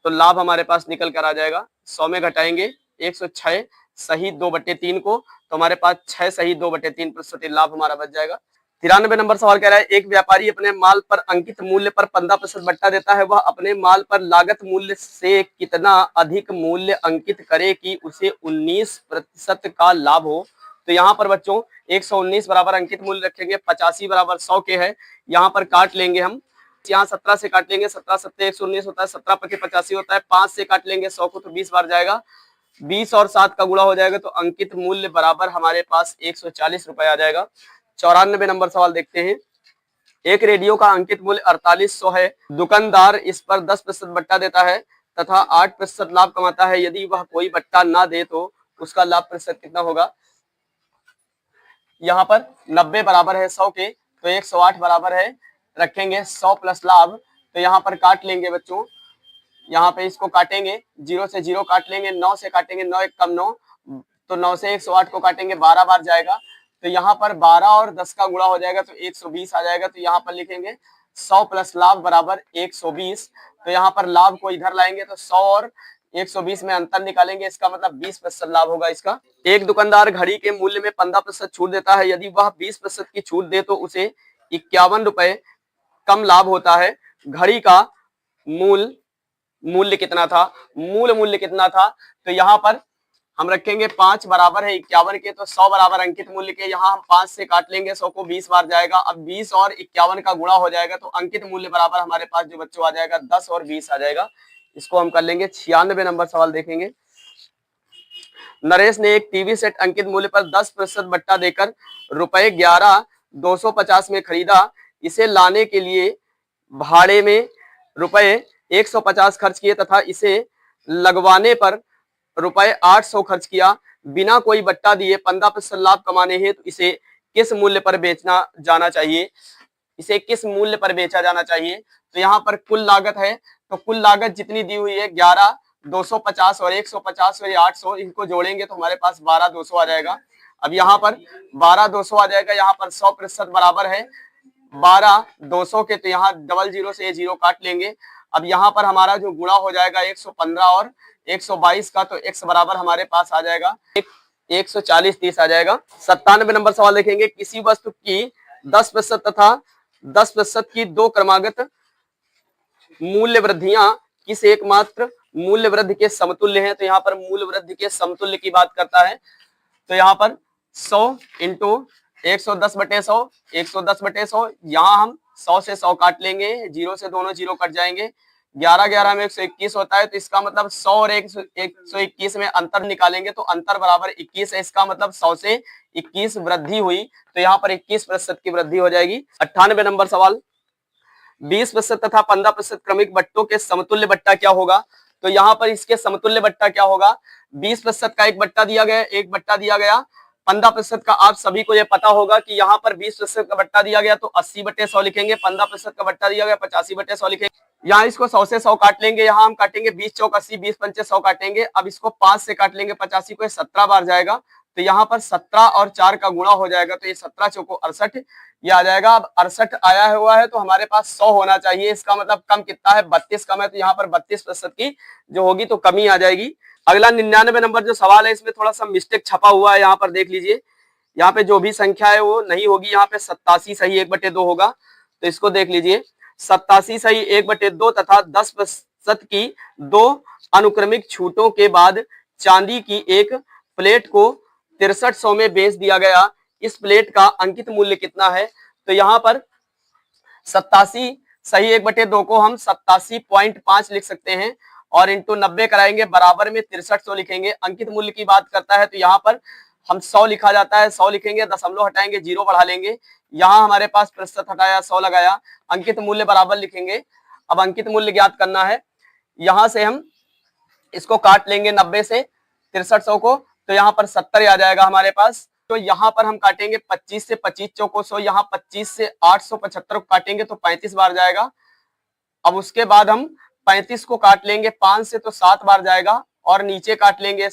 तो लाभ हमारे पास निकल कर आ जाएगा। 100 में घटाएंगे 106 सही 2/3 को, तो हमारे पास 6 सही 2/3% लाभ हमारा बच जाएगा। 93 नंबर सवाल कह रहा है, एक व्यापारी अपने माल पर अंकित मूल्य पर 15% बट्टा देता है, वह अपने माल पर लागत मूल्य से कितना अधिक मूल्य अंकित करे कि उसे 19% का लाभ हो? तो यहाँ पर बच्चों 119 बराबर अंकित मूल्य रखेंगे, 85 बराबर 100 के है, यहाँ पर काट लेंगे हम, यहाँ 17 से काट लेंगे, 17 सत्ते 119 होता है, 17 पके 85 होता है, 5 से काट लेंगे 100 को, तो 20 बार जाएगा, 20 और 7 का गुणा हो जाएगा, तो अंकित मूल्य बराबर हमारे पास 140 रुपए आ जाएगा। 94 नंबर सवाल देखते हैं। एक रेडियो का अंकित मूल्य 4800 है, दुकानदार इस पर 10% बट्टा देता है तथा 8% लाभ कमाता है। यदि वह कोई बट्टा ना दे तो उसका लाभ प्रतिशत कितना होगा? यहाँ पर 90 बराबर है 100 के, तो 108 बराबर है, रखेंगे 100 प्लस लाभ, तो यहाँ पर काट लेंगे बच्चों, यहाँ पे इसको काटेंगे, 0 से 0 काट लेंगे, 9 से काटेंगे, 9 एक कम 9, तो 9 से 108 को काटेंगे, 12 बार जाएगा, तो यहाँ पर 12 और 10 का गुणा हो जाएगा, तो 120 आ जाएगा। तो यहाँ पर लिखेंगे 100 प्लस लाभ बराबर 120, तो यहाँ पर लाभ को इधर लाएंगे, तो 100 और 120 में अंतर निकालेंगे, इसका मतलब 20% लाभ होगा इसका। एक दुकानदार घड़ी के मूल्य में 15% छूट देता है, यदि वह 20% की छूट दे तो उसे 51 रुपए कम लाभ होता है। घड़ी का मूल्य कितना था? मूल्य कितना था? तो यहाँ पर हम रखेंगे 5 बराबर है 51 के, तो 100 बराबर अंकित मूल्य के, यहाँ हम 5 से काट लेंगे, 100 को 20 बार जाएगा, अब 20 और 51 का गुणा हो जाएगा, तो अंकित मूल्य बराबर हमारे पास जो बच्चों आ जाएगा 10 और 20 आ जाएगा। इसको हम कर लेंगे। 96 नंबर सवाल देखेंगे। नरेश ने एक टीवी सेट अंकित मूल्य पर 10% बट्टा देकर रुपए 11,250 में खरीदा। इसे लाने के लिए भाड़े में रुपए 150 खर्च किए तथा इसे लगवाने पर रुपए 800 खर्च किया। बिना कोई बट्टा दिए 15% लाभ कमाने हेतु इसे किस मूल्य पर बेचना जाना चाहिए? इसे किस मूल्य पर बेचा जाना चाहिए? तो यहाँ पर कुल लागत है, तो कुल लागत जितनी दी हुई है 11,250 और 150 और 800, इनको जोड़ेंगे तो हमारे पास 12,200 आ जाएगा। अब यहाँ पर 12,200 आ जाएगा, यहाँ पर 100% बराबर है 12,200 के, तो यहाँ डबल जीरो से ये जीरो काट लेंगे। अब यहाँ पर हमारा जो गुणा हो जाएगा 115 और 122 का, तो x बराबर हमारे पास आ जाएगा 140 30 आ जाएगा। 97 नंबर सवाल देखेंगे। किसी वस्तु की 10% तथा 10% की दो क्रमागत मूल्य वृद्धियां किस एकमात्र मूल्य वृद्धि के समतुल्य हैं। तो यहाँ पर मूल्य वृद्धि के समतुल्य की बात करता है। तो यहाँ पर 100 इंटू 110/100, 110/100, यहाँ हम 100 से 100 काट लेंगे, 0 से दोनों 0 कट जाएंगे, 11 में 121 होता है। तो इसका मतलब 100 और 121 में अंतर निकालेंगे तो अंतर बराबर 21 है। इसका मतलब 100 से 21 वृद्धि हुई, तो यहाँ पर 21% की वृद्धि हो जाएगी। 98 नंबर सवाल, 20% तथा 15% क्रमिक बट्टों के समतुल्य बट्टा क्या होगा। तो यहाँ पर इसके समतुल्य बट्टा क्या होगा। 20% का एक बट्टा दिया गया, 15% का आप सभी को ये पता होगा कि यहाँ पर 20% का बट्टा दिया गया तो 80/100 लिखेंगे, 15% का बट्टा दिया गया 85/100 लिखेंगे। यहाँ इसको 100 से 100 काट लेंगे, यहाँ हम काटेंगे 20 चौक 80, 20 पंचे 100 काटेंगे। अब इसको 5 से काट लेंगे 85 को, 17 बार जाएगा, तो यहाँ पर 17 और 4 का गुणा हो जाएगा, तो ये 17 चौको 68 ये आ जाएगा। अब 68 आया हुआ है तो हमारे पास 100 होना चाहिए, इसका मतलब कम कितना है, 32 कम है, तो यहाँ पर 32% की जो होगी तो कमी आ जाएगी। अगला 99 नंबर जो सवाल है इसमें थोड़ा सा मिस्टेक छपा हुआ है, यहाँ पर देख लीजिए, यहाँ पे जो भी संख्या है वो नहीं होगी, यहाँ पे 87 सही 1/2 होगा। तो इसको देख लीजिए, 87 सही 1/2 तथा 10% की दो अनुक्रमिक छूटों के बाद चांदी की एक प्लेट को 6300 में बेच दिया गया, इस प्लेट का अंकित मूल्य कितना है। तो यहाँ पर 87 सही 1/2 को हम 87.5 लिख सकते हैं और इंटू 90 कराएंगे, बराबर में 6300 लिखेंगे। अंकित मूल्य की बात करता है तो यहाँ पर हम 100 लिखा जाता है, 100 लिखेंगे, दशमलव हटाएंगे, 0 बढ़ा लेंगे, यहाँ हमारे पास प्रतिशत हटाया, 100 लगाया, अंकित मूल्य बराबर लिखेंगे। अब अंकित मूल्य ज्ञात करना है, यहाँ से हम इसको काट लेंगे 90 से 6300 को, तो यहाँ पर 70 आ जाएगा हमारे पास। तो यहाँ पर हम काटेंगे 25 से 25 चौको 100, यहाँ 25 से 875 को काटेंगे तो 35 बार जाएगा। अब उसके बाद हम 35 को काट लेंगे 5 से तो 7 बार जाएगा, और नीचे काट लेंगे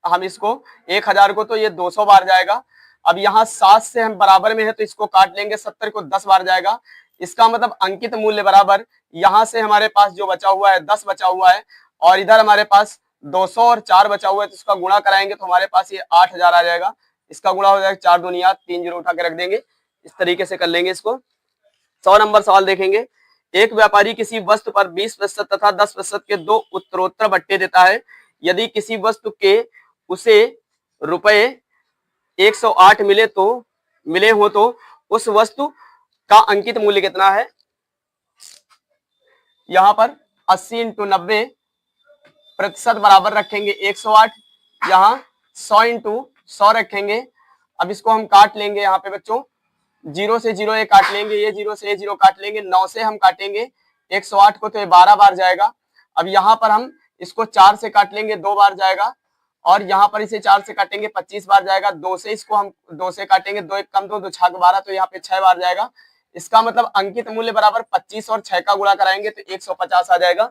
हम इसको 1000 को, तो ये 200 बार जाएगा। अब यहाँ 7 से हम बराबर में है तो इसको काट लेंगे 70 को, 10 बार जाएगा। इसका मतलब अंकित मूल्य बराबर, यहाँ से हमारे पास जो बचा हुआ है 10 बचा हुआ है, और इधर हमारे पास 200 और 4 बचा हुआ है, तो इसका गुणा कराएंगे तो हमारे पास ये 8000 आ जाएगा। इसका गुणा हो जाएगा 4 दूनी 8, 3 जीरो उठा के रख देंगे, इस तरीके से कर लेंगे इसको। 100 नंबर सवाल देखेंगे, एक व्यापारी किसी वस्तु पर 20% तथा 10% के दो उत्तरोत्तर बट्टे देता है, यदि किसी वस्तु के उसे रुपए 108 मिले हो तो उस वस्तु का अंकित मूल्य कितना है। यहाँ पर 80 इंटू 90 प्रतिशत बराबर रखेंगे 108, यहाँ 100 इंटू 100 रखेंगे। अब इसको हम काट लेंगे, यहाँ पे बच्चों 0 से 0 ये काट लेंगे, ये 0 से ये 0 काट लेंगे, 9 से हम काटेंगे 108 को, तो ये 12 बार जाएगा। अब यहाँ पर हम इसको 4 से काट लेंगे, 2 बार जाएगा, और यहाँ पर इसे 4 से काटेंगे 25 बार जाएगा। 2 से इसको हम 2 से काटेंगे, 2 एक कम 2, 2 छक 12, तो यहाँ पे 6 बार जाएगा। इसका मतलब अंकित मूल्य बराबर 25 और 6 का गुणा कराएंगे तो 150 आ जाएगा।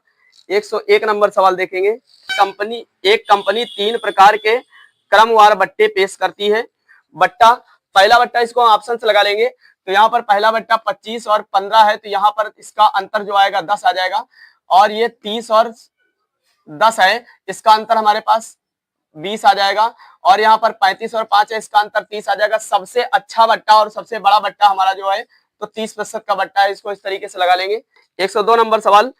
101 नंबर सवाल देखेंगे, एक कंपनी 3 प्रकार के क्रमवार बट्टे पेश करती है। बट्टा, पहला बट्टा इसको हम ऑप्शन से लगा लेंगे, तो यहाँ पर पहला बट्टा 25 और 15 है, तो यहाँ पर इसका अंतर जो आएगा 10 आ जाएगा, और ये 30 और 10 है, इसका अंतर हमारे पास 20 आ जाएगा, और यहाँ पर 35 और 5 है, इसका अंतर 30 आ जाएगा। सबसे अच्छा बट्टा और सबसे बड़ा बट्टा हमारा जो है तो 30% का बट्टा है, इसको इस तरीके से लगा लेंगे। 102 नंबर सवाल,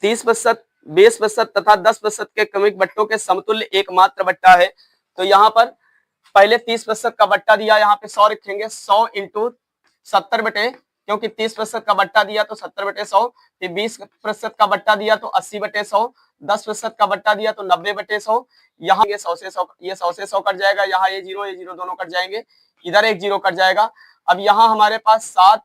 30%, 20% तथा 10% के क्रमिक बट्टों के समतुल्य एकमात्र बट्टा है। तो यहाँ पर पहले 30% का बट्टा दिया, यहाँ पे 100 रखेंगे, 100 इंटू 70 बटे, क्योंकि 30% का बट्टा दिया तो 70/100, फिर 20% का बट्टा दिया तो 80/100, 10% का बट्टा दिया तो 90/100। यहाँ ये 100 से 100, ये 100 से 100 कट जाएगा, यहाँ ये जीरो दोनों कट जाएंगे, इधर एक जीरो कट जाएगा। अब यहाँ हमारे पास 7,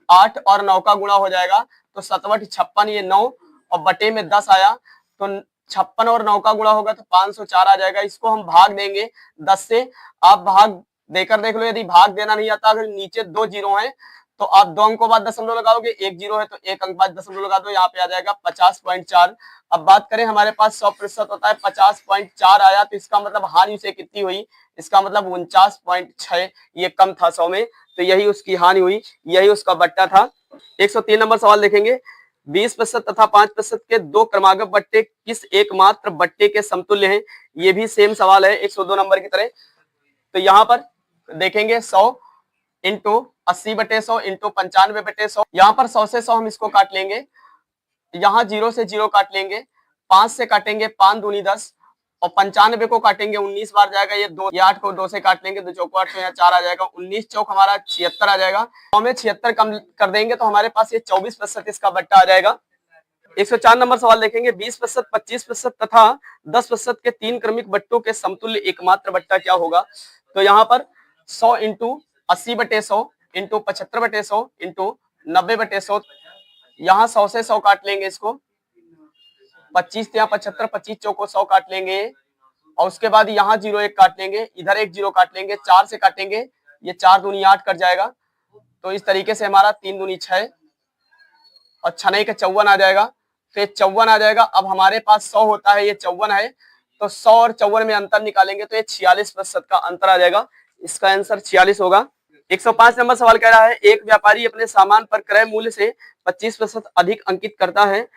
8 और 9 का गुणा हो जाएगा, तो 7 × 56, ये 9 और बटे में 10 आया, तो 56 और 9 का गुणा होगा तो 504 आ जाएगा। इसको हम भाग देंगे 10 से, आप भाग देकर देख लो, यदि भाग देना नहीं आता, अगर नीचे 2 जीरो हैं तो आप 2 अंकों बाद दशमलव लगाओगे, 1 जीरो है तो 1 अंक बाद दशमलव लगा दो, यहाँ पे आ जाएगा 50.4। अब बात करें, हमारे पास 100% होता है, 50.4 आया, तो इसका मतलब हानि से कितनी हुई, इसका मतलब 49.6, ये कम था 100 में, तो यही उसकी हानि हुई, यही उसका बट्टा था। 103 नंबर सवाल देखेंगे, 20% तथा 5% के दो क्रमागत बट्टे किस एकमात्र बट्टे के समतुल्य हैं। ये भी सेम सवाल है 102 नंबर की तरह। तो यहाँ पर देखेंगे 100 इंटू 80/100 इंटू 95/100। यहाँ पर 100 से 100 हम इसको काट लेंगे, यहाँ 0 से 0 काट लेंगे, 5 से काटेंगे 5 दूनी 10 और 95 को काटेंगे 19 बार जाएगा, ये 8 को 2 से काट लेंगे, 2 चौको 8 तो यहाँ 4 आ जाएगा, 19 चौक हमारा 76 आ जाएगा। 100 में 76 कम कर देंगे तो हमारे पास ये 24% इसका बट्टा आ जाएगा। 104 नंबर सवाल देखेंगे, 20%, 25% तथा 10% के 3 क्रमिक बट्टों के समतुल्य एकमात्र बट्टा क्या होगा। तो यहाँ पर 100 इंटू 80/100 इंटू 75/100 इंटू 90/100, यहाँ 100 से 100 काट लेंगे इसको, 25 यहाँ 75, 25 चौको 100 काट लेंगे और उसके बाद यहाँ 0 1 काट लेंगे, इधर एक 0 काट लेंगे, 4 से काटेंगे, ये 4 दूनी 8 कट जाएगा। तो इस तरीके से हमारा 3 दूनी 6 और 6 नहीं का 54 आ जाएगा। तो ये 54 आ जाएगा। अब हमारे पास 100 होता है, ये 54 है, तो 100 और 54 में अंतर निकालेंगे तो ये 46% का अंतर आ जाएगा। इसका आंसर 46 होगा। 105 नंबर सवाल कह रहा है, एक व्यापारी अपने सामान पर क्रय मूल्य से 25% अधिक अंकित करता है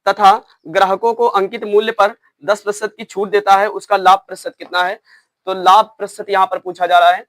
तथा ग्राहकों को अंकित मूल्य पर 10% की छूट देता है, उसका लाभ प्रतिशत कितना है। तो लाभ प्रतिशत यहाँ पर पूछा जा रहा है।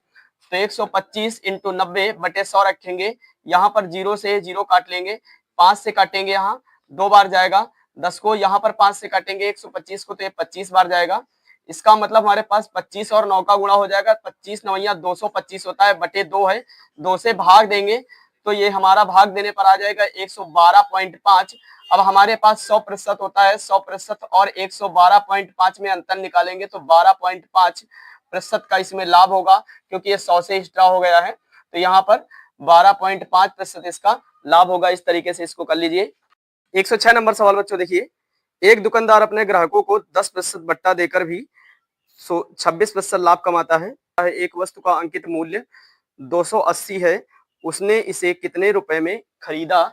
तो 125 इंटू 90/100 रखेंगे, यहाँ पर 0 से 0 काट लेंगे, 5 से काटेंगे, यहाँ 2 बार जाएगा, 10 को यहाँ पर 5 से काटेंगे 125 को, तो ये 25 बार जाएगा। इसका मतलब हमारे पास 25 और 9 का गुणा हो जाएगा, 25 9 225 होता है, बटे 2 है, 2 से भाग देंगे तो ये हमारा भाग देने पर आ जाएगा 112.5। अब हमारे पास 100% होता है, 100% और 112.5 में अंतर निकालेंगे तो 12.5% का इसमें लाभ होगा, क्योंकि ये 100 से एक्स्ट्रा हो गया है, तो यहाँ पर 12.5% इसका लाभ होगा। इस तरीके से इसको कर लीजिए। 106 नंबर सवाल बच्चों देखिए, एक दुकानदार अपने ग्राहकों को 10% बट्टा देकर भी 26% लाभ कमाता है। एक वस्तु का अंकित मूल्य 280 है, उसने इसे कितने रुपए में खरीदा।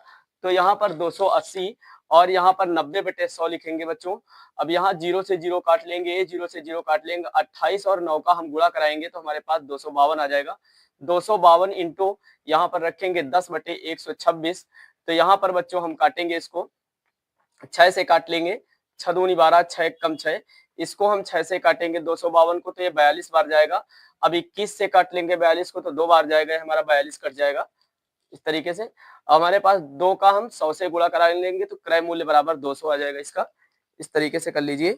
तो यहाँ पर 280 और यहाँ पर 90/100 लिखेंगे बच्चों। अब यहाँ 0 से 0 काट लेंगे, 0 से 0 काट लेंगे, 28 और 9 का हम गुणा कराएंगे तो हमारे पास 252 आ जाएगा। 252 इंटू यहाँ पर रखेंगे 10/126। तो यहाँ पर बच्चों हम काटेंगे इसको, 6 से काट लेंगे, 6 दूनी 12, 6 कम 6, इसको हम 6 से काटेंगे 252 को, तो ये 42 बार जाएगा। अब 21 से काट लेंगे 42 को, तो 2 बार जाएगा, हमारा 42 कट जाएगा। इस तरीके से हमारे पास 2 का हम 100 से गुणा करा लेंगे तो क्रय मूल्य बराबर 200 आ जाएगा इसका। इस तरीके से कर लीजिए।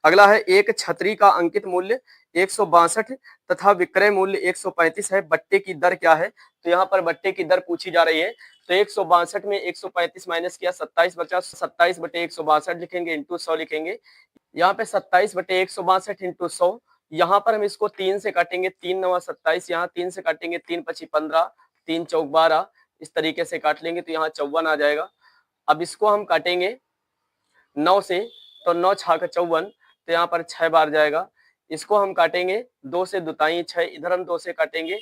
अगला है, एक छतरी का अंकित मूल्य 162 तथा विक्रय मूल्य 135 है, बट्टे की दर क्या है। तो यहाँ पर बट्टे की दर पूछी जा रही है। तो 162 में 135 माइनस किया, 27 बचा, 27/162 लिखेंगे, इंटू 100 लिखेंगे। यहाँ पे 27/162 इंटू 100, यहाँ पर हम इसको 3 से काटेंगे, 3 9 27, यहाँ 3 से काटेंगे, 3 5 15, 3 चौक 12, इस तरीके से काट लेंगे तो यहाँ 54 आ जाएगा। अब इसको हम काटेंगे 9 से, तो 9 6 का 54, तो यहाँ पर 6 बार जाएगा। इसको हम काटेंगे 2 से, दुताई 6, इधर हम 2 से काटेंगे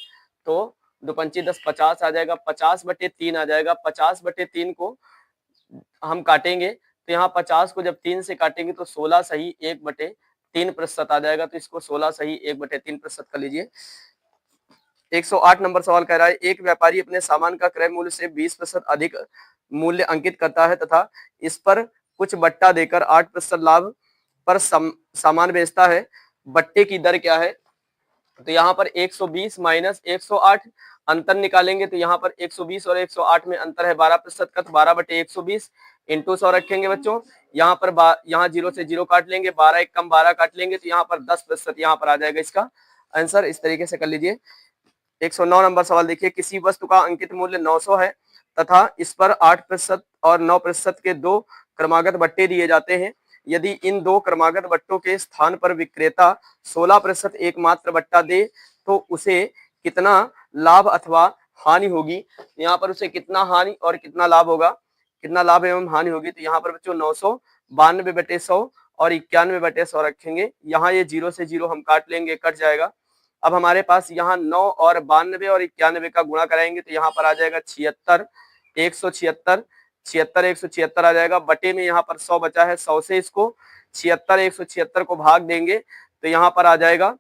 तो 2 पंची 10, 50 आ जाएगा, 50/3 आ जाएगा। 50/3 को हम काटेंगे तो यहाँ 50 को जब 3 से काटेंगे तो 16 सही 1/3% आ जाएगा। तो इसको 16 सही 1/3% कर लीजिए। 108 नंबर सवाल कह रहा है, एक व्यापारी अपने सामान का क्रय मूल्य से 20% अधिक मूल्य अंकित करता है तथा इस पर कुछ बट्टा देकर 8% लाभ पर सामान बेचता है, बट्टे की दर क्या है। तो यहाँ पर 120 माइनस 108 अंतर निकालेंगे तो यहाँ पर 120 और 108 में अंतर है 12% का, तो 12/120 इंटू 100 रखेंगे बच्चों। यहाँ पर यहाँ 0 से 0 काट लेंगे, 12 एक कम 12 काट लेंगे, तो यहाँ पर 10% यहाँ पर आ जाएगा इसका आंसर। इस तरीके से कर लीजिए। 109 नंबर सवाल देखिए, किसी वस्तु का अंकित मूल्य 900 है तथा इस पर 8% और 9% के 2 क्रमागत बट्टे दिए जाते हैं। यदि इन 2 क्रमागत बट्टों के स्थान पर विक्रेता 16% एकमात्र बट्टा दे तो उसे कितना लाभ अथवा हानि होगी। यहाँ पर उसे कितना हानि और कितना लाभ होगा, कितना लाभ एवं हानि होगी। तो यहाँ पर बच्चों 992/100 और 91/100 रखेंगे। यहाँ ये 0 से 0 हम काट लेंगे, कट जाएगा। अब हमारे पास यहाँ 9 और 92 और 91 का गुणा कराएंगे तो यहाँ पर आ जाएगा 76, 176, 76 176 आ जाएगा। बटे में यहाँ पर 100 बचा है, 100 से इसको 76 176 को भाग देंगे तो यहाँ पर आ जाएगा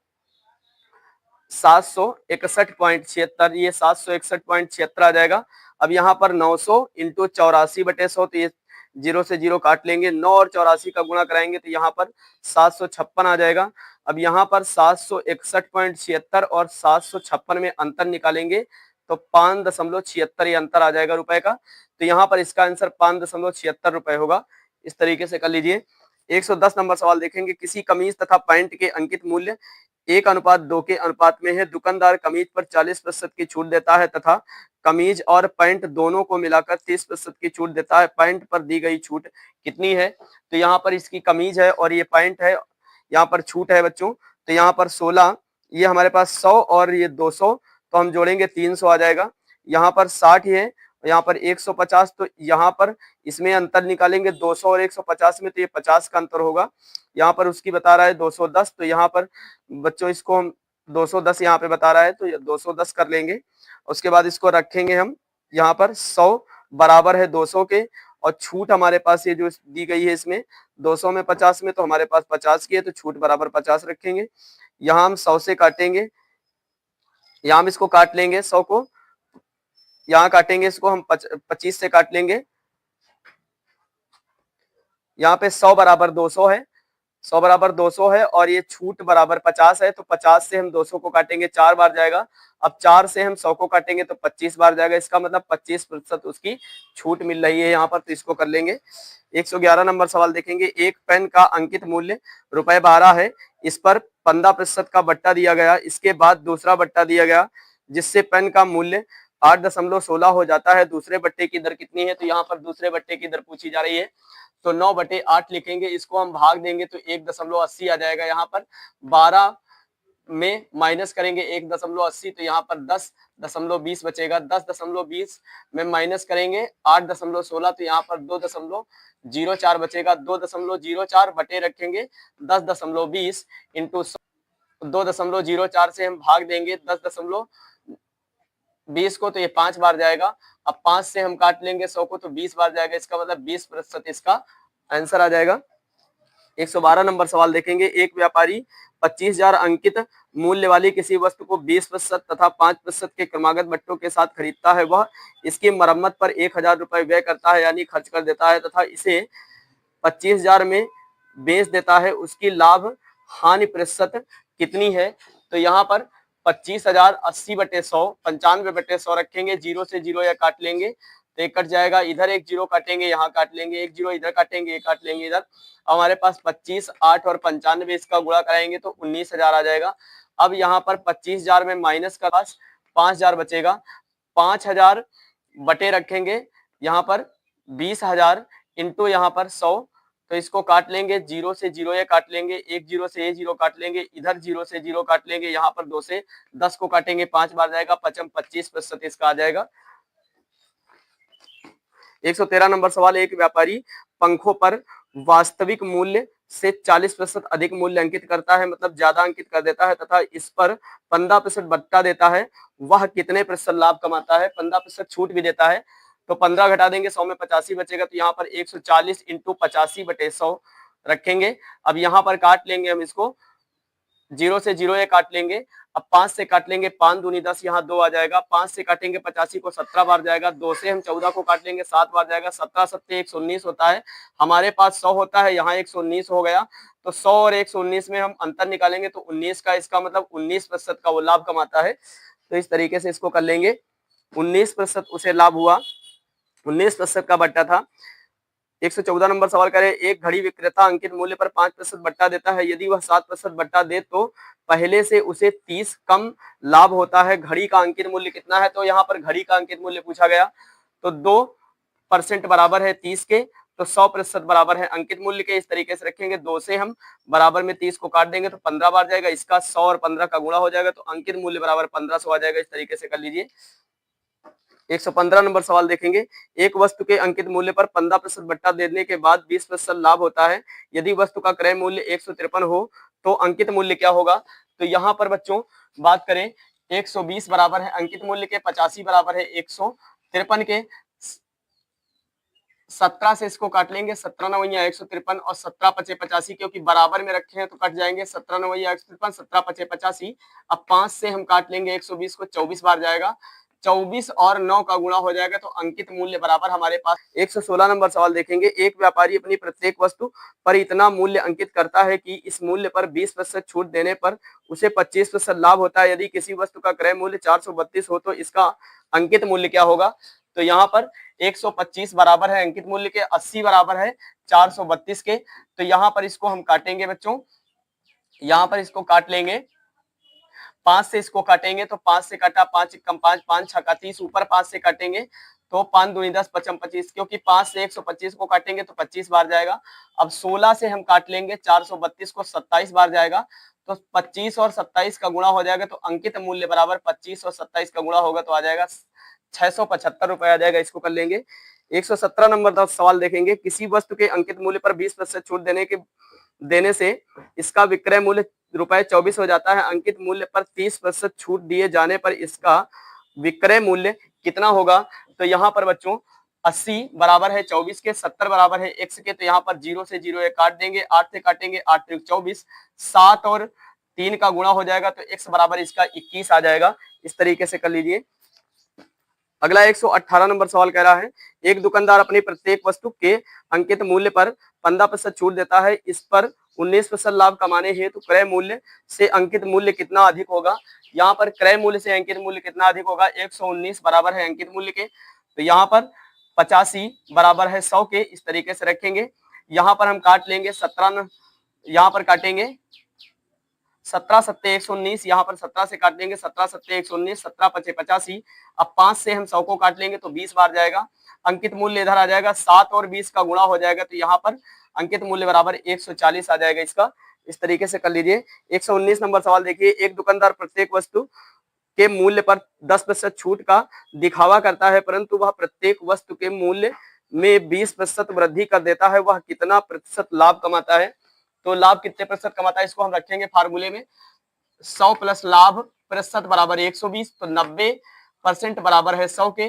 761.76, ये 761.76 आ जाएगा। अब यहाँ पर 900 इंटू 84/100, तो ये जीरो से जीरो काट लेंगे, 9 और 84 का गुणा कराएंगे तो यहाँ पर 756 आ जाएगा। अब यहाँ पर 761.76 और 756 में अंतर निकालेंगे तो 5.76 ये अंतर आ जाएगा रुपए का। तो यहाँ पर इसका आंसर 5.76 रुपए होगा। इस तरीके से कर लीजिए। 110 नंबर सवाल देखेंगे, किसी कमीज तथा पैंट के अंकित मूल्य 1:2 के अनुपात में है। दुकानदार कमीज पर 40% की छूट देता है तथा कमीज और पैंट दोनों को मिलाकर 30% की छूट देता है। पैंट पर दी गई छूट कितनी है? तो यहाँ पर इसकी कमीज है और ये पैंट है, यहाँ पर छूट है बच्चों। तो यहाँ पर 16, ये हमारे पास 100 और ये 200, तो हम जोड़ेंगे 300 आ जाएगा। यहाँ पर 60 है, यहाँ पर 150, तो यहाँ पर इसमें अंतर निकालेंगे 200 और 150 में, तो ये 50 का अंतर होगा। यहाँ पर उसकी बता रहा है 210, तो यहाँ पर बच्चों इसको हम 210 यहाँ पे बता रहा है तो 210 कर लेंगे। उसके बाद इसको रखेंगे हम यहाँ पर 100 बराबर है 200 के, और छूट हमारे पास ये जो दी गई है इसमें 200 में 50 में, तो हमारे पास 50 की है तो छूट बराबर 50 रखेंगे। यहाँ हम 100 से काटेंगे, यहाँ हम इसको काट लेंगे 100 को, यहाँ काटेंगे इसको हम 25 से काट लेंगे। यहाँ पे 100 बराबर 200 है, 100 बराबर 200 है और ये छूट बराबर 50 है, तो 50 से हम 200 को काटेंगे 4 बार जाएगा। अब 4 से हम 100 को काटेंगे तो 25 बार जाएगा। इसका मतलब 25% उसकी छूट मिल रही है यहाँ पर, तो इसको कर लेंगे। 111 नंबर सवाल देखेंगे, एक पेन का अंकित मूल्य ₹12 है, इस पर 15% का बट्टा दिया गया, इसके बाद दूसरा बट्टा दिया गया जिससे पेन का मूल्य 8.16 हो जाता है। दूसरे बट्टे की दर कितनी है? तो यहाँ पर दूसरे बट्टे की दर पूछी जा रही है, तो 9/8 लिखेंगे, इसको हम भाग देंगे तो 1.80 आ जाएगा। यहाँ पर 12 में माइनस करेंगे 1.80, तो यहाँ पर 10.20 बचेगा। 10.20 में माइनस करेंगे 8.16, तो यहाँ पर 2.04 बचेगा। 2.04 बटे रखेंगे 10.20 इंटू 2.04 से हम भाग देंगे 10.20 को, तो ये 5 बार जाएगा। अब 5 से हम काट लेंगे 100 को, तो 20 बार जाएगा। इसका मतलब 20% इसका आंसर आ जाएगा। 112 नंबर सवाल देखेंगे, एक व्यापारी 25,000 अंकित मूल्य वाली किसी वस्तु को 20% तथा 5% के क्रमागत बट्टों के साथ खरीदता है। वह इसकी मरम्मत पर 1,000 रुपए व्यय करता है, यानी खर्च कर देता है, तथा इसे 25,000 में बेच देता है। उसकी लाभ हानि प्रतिशत कितनी है? तो यहाँ पर 25,000 80/100 95/100 रखेंगे। जीरो से जीरो या काट लेंगे तो एक कट जाएगा, इधर एक जीरो काटेंगे, यहाँ काट लेंगे, एक जीरो इधर काटेंगे, एक काट लेंगे इधर। हमारे पास 25, 8 और 95 इसका गुणा कराएंगे तो 19,000 आ जाएगा। अब यहाँ पर 25,000 में माइनस का पास 5,000 बचेगा। 5,000 बटे रखेंगे यहाँ पर 20,000 इंटू यहाँ पर 100, तो इसको काट लेंगे, जीरो से जीरो ये काट लेंगे, एक जीरो से ये जीरो काट लेंगे, इधर जीरो से जीरो काट लेंगे, यहाँ पर 2 से 10 को काटेंगे, 5 बार जाएगा, 25% इसका आ जाएगा। 113 नंबर सवाल, एक व्यापारी पंखों पर वास्तविक मूल्य से 40% अधिक मूल्य अंकित करता है, मतलब ज्यादा अंकित कर देता है, तथा इस पर 15% बट्टा देता है। वह कितने प्रतिशत लाभ कमाता है? 15% छूट भी देता है, तो 15 घटा देंगे, 100 में 85 बचेगा, तो यहाँ पर 140 इंटू 85/100 रखेंगे। अब यहाँ पर काट लेंगे हम इसको, जीरो से जीरो ये काट लेंगे। अब 5 से काट लेंगे, 5 दूनी 10, यहाँ 2 आ जाएगा। 5 से काटेंगे 85 को 17 बार जाएगा। 2 से हम 14 को काट लेंगे, 7 बार जाएगा। 17 सत्ते 119 होता है, हमारे पास 100 होता है, यहाँ 119 हो गया, तो 100 और 119 में हम अंतर निकालेंगे तो 19 का, इसका मतलब 19% का वो लाभ कमाता है। तो इस तरीके से इसको कर लेंगे। 19% उसे लाभ हुआ, 19% का बट्टा था। 114 नंबर सवाल करें, एक घड़ी विक्रेता अंकित मूल्य पर 5% बट्टा देता है, यदि वह 7% बट्टा दे तो पहले से उसे 30 कम लाभ होता है। घड़ी का अंकित मूल्य कितना है? तो यहाँ पर घड़ी का अंकित मूल्य पूछा गया, तो 2% बराबर है 30 के, तो 100% बराबर है अंकित मूल्य के। इस तरीके से रखेंगे। 2 से हम बराबर में 30 को काट देंगे तो 15 बार जाएगा, इसका 100 और 15 का गुणा हो जाएगा, तो अंकित मूल्य बराबर 1500 आ जाएगा। इस तरीके से कर लीजिए। 115 नंबर सवाल देखेंगे, एक वस्तु के अंकित मूल्य पर 15% बट्टा देने के बाद 20% लाभ होता है। यदि वस्तु का क्रय मूल्य 153 हो तो अंकित मूल्य क्या होगा? तो यहाँ पर बच्चों बात करें, 120 बराबर है अंकित मूल्य के, 85 बराबर है 153 के। 17 से इसको काट लेंगे, 17 नवैया 153 और 17 पचे 85, क्योंकि बराबर में रखे हैं तो कट जाएंगे। 17 नवैया 153, 17 पचे 85। अब 5 से हम काट लेंगे 120 को, 24 बार जाएगा। 24 और 9 का गुणा हो जाएगा तो अंकित मूल्य बराबर हमारे पास 116 नंबर सवाल देखेंगे। एक व्यापारी अपनी प्रत्येक वस्तु पर इतना मूल्य अंकित करता है कि इस मूल्य पर 20% छूट देने पर उसे 25% लाभ होता है। यदि किसी वस्तु का क्रय मूल्य 432 हो तो इसका अंकित मूल्य क्या होगा? तो यहाँ पर 125 बराबर है अंकित मूल्य के, 80 बराबर है 432 के। तो यहाँ पर इसको हम काटेंगे बच्चों, यहाँ पर इसको काट लेंगे, 5 से इसको काटेंगे तो 5 से काटा, 5 कम 5, 5 छक्का 30, ऊपर 5 से काटेंगे तो 5 दूनी 10, 55 25, क्योंकि 5 से 125 को काटेंगे तो 25 बार जाएगा। अब 16 से हम काट लेंगे 432 को, 27 बार जाएगा। तो 25 और 27 का गुणा हो जाएगा तो अंकित मूल्य बराबर 25 और 27 का गुणा होगा तो आ जाएगा 675 रुपए आ जाएगा। इसको कर लेंगे। 117 नंबर का सवाल देखेंगे। किसी वस्तु के अंकित मूल्य पर 20% छूट देने से इसका विक्रय मूल्य ₹24 हो जाता है। अंकित मूल्य पर 30% छूट दिए जाने पर इसका विक्रय मूल्य कितना होगा? तो यहाँ पर बच्चों 80 बराबर है 24 के, 70 बराबर है x के, तो यहाँ पर 0 से 0 एक काट देंगे, 8 से काटेंगे, 8 त्रिक 24, 7 और 3 का गुणा हो जाएगा तो x बराबर इसका 21 आ जाएगा। इस तरीके से कर लीजिए। अगला 118 नंबर सवाल कह रहा है, एक दुकानदार अपनी प्रत्येक वस्तु के अंकित मूल्य पर 15% छूट देता है। इस पर 19% लाभ कमाने हेतु क्रय मूल्य से अंकित मूल्य कितना अधिक होगा? यहाँ पर क्रय मूल्य से अंकित मूल्य कितना अधिक होगा? 119 बराबर है अंकित मूल्य के, तो यहाँ पर 85 बराबर है 100 के। इस तरीके से रखेंगे। यहाँ पर हम काट लेंगे 17, यहाँ पर काटेंगे 17 सत्ते 119, यहाँ पर 17 से काट लेंगे, 17 सत्ते 119, 17 पचे 85। अब 5 से हम 100 को काट लेंगे तो 20 बार जाएगा। अंकित मूल्य इधर आ जाएगा, 7 और 20 का गुणा हो जाएगा तो यहाँ पर अंकित मूल्य बराबर 140 आ जाएगा इसका। इस तरीके से कर लीजिए। 119 नंबर सवाल देखिए। एक दुकानदार प्रत्येक वस्तु के मूल्य पर 10% छूट का दिखावा करता है, परंतु वह प्रत्येक वस्तु के मूल्य में 20% वृद्धि कर देता है। वह कितना प्रतिशत लाभ कमाता है? तो लाभ कितने प्रतिशत कमाता है इसको हम रखेंगे फार्मूले में। 100 प्लस लाभ प्रतिशत बराबर 120, तो 90% बराबर है 100 के।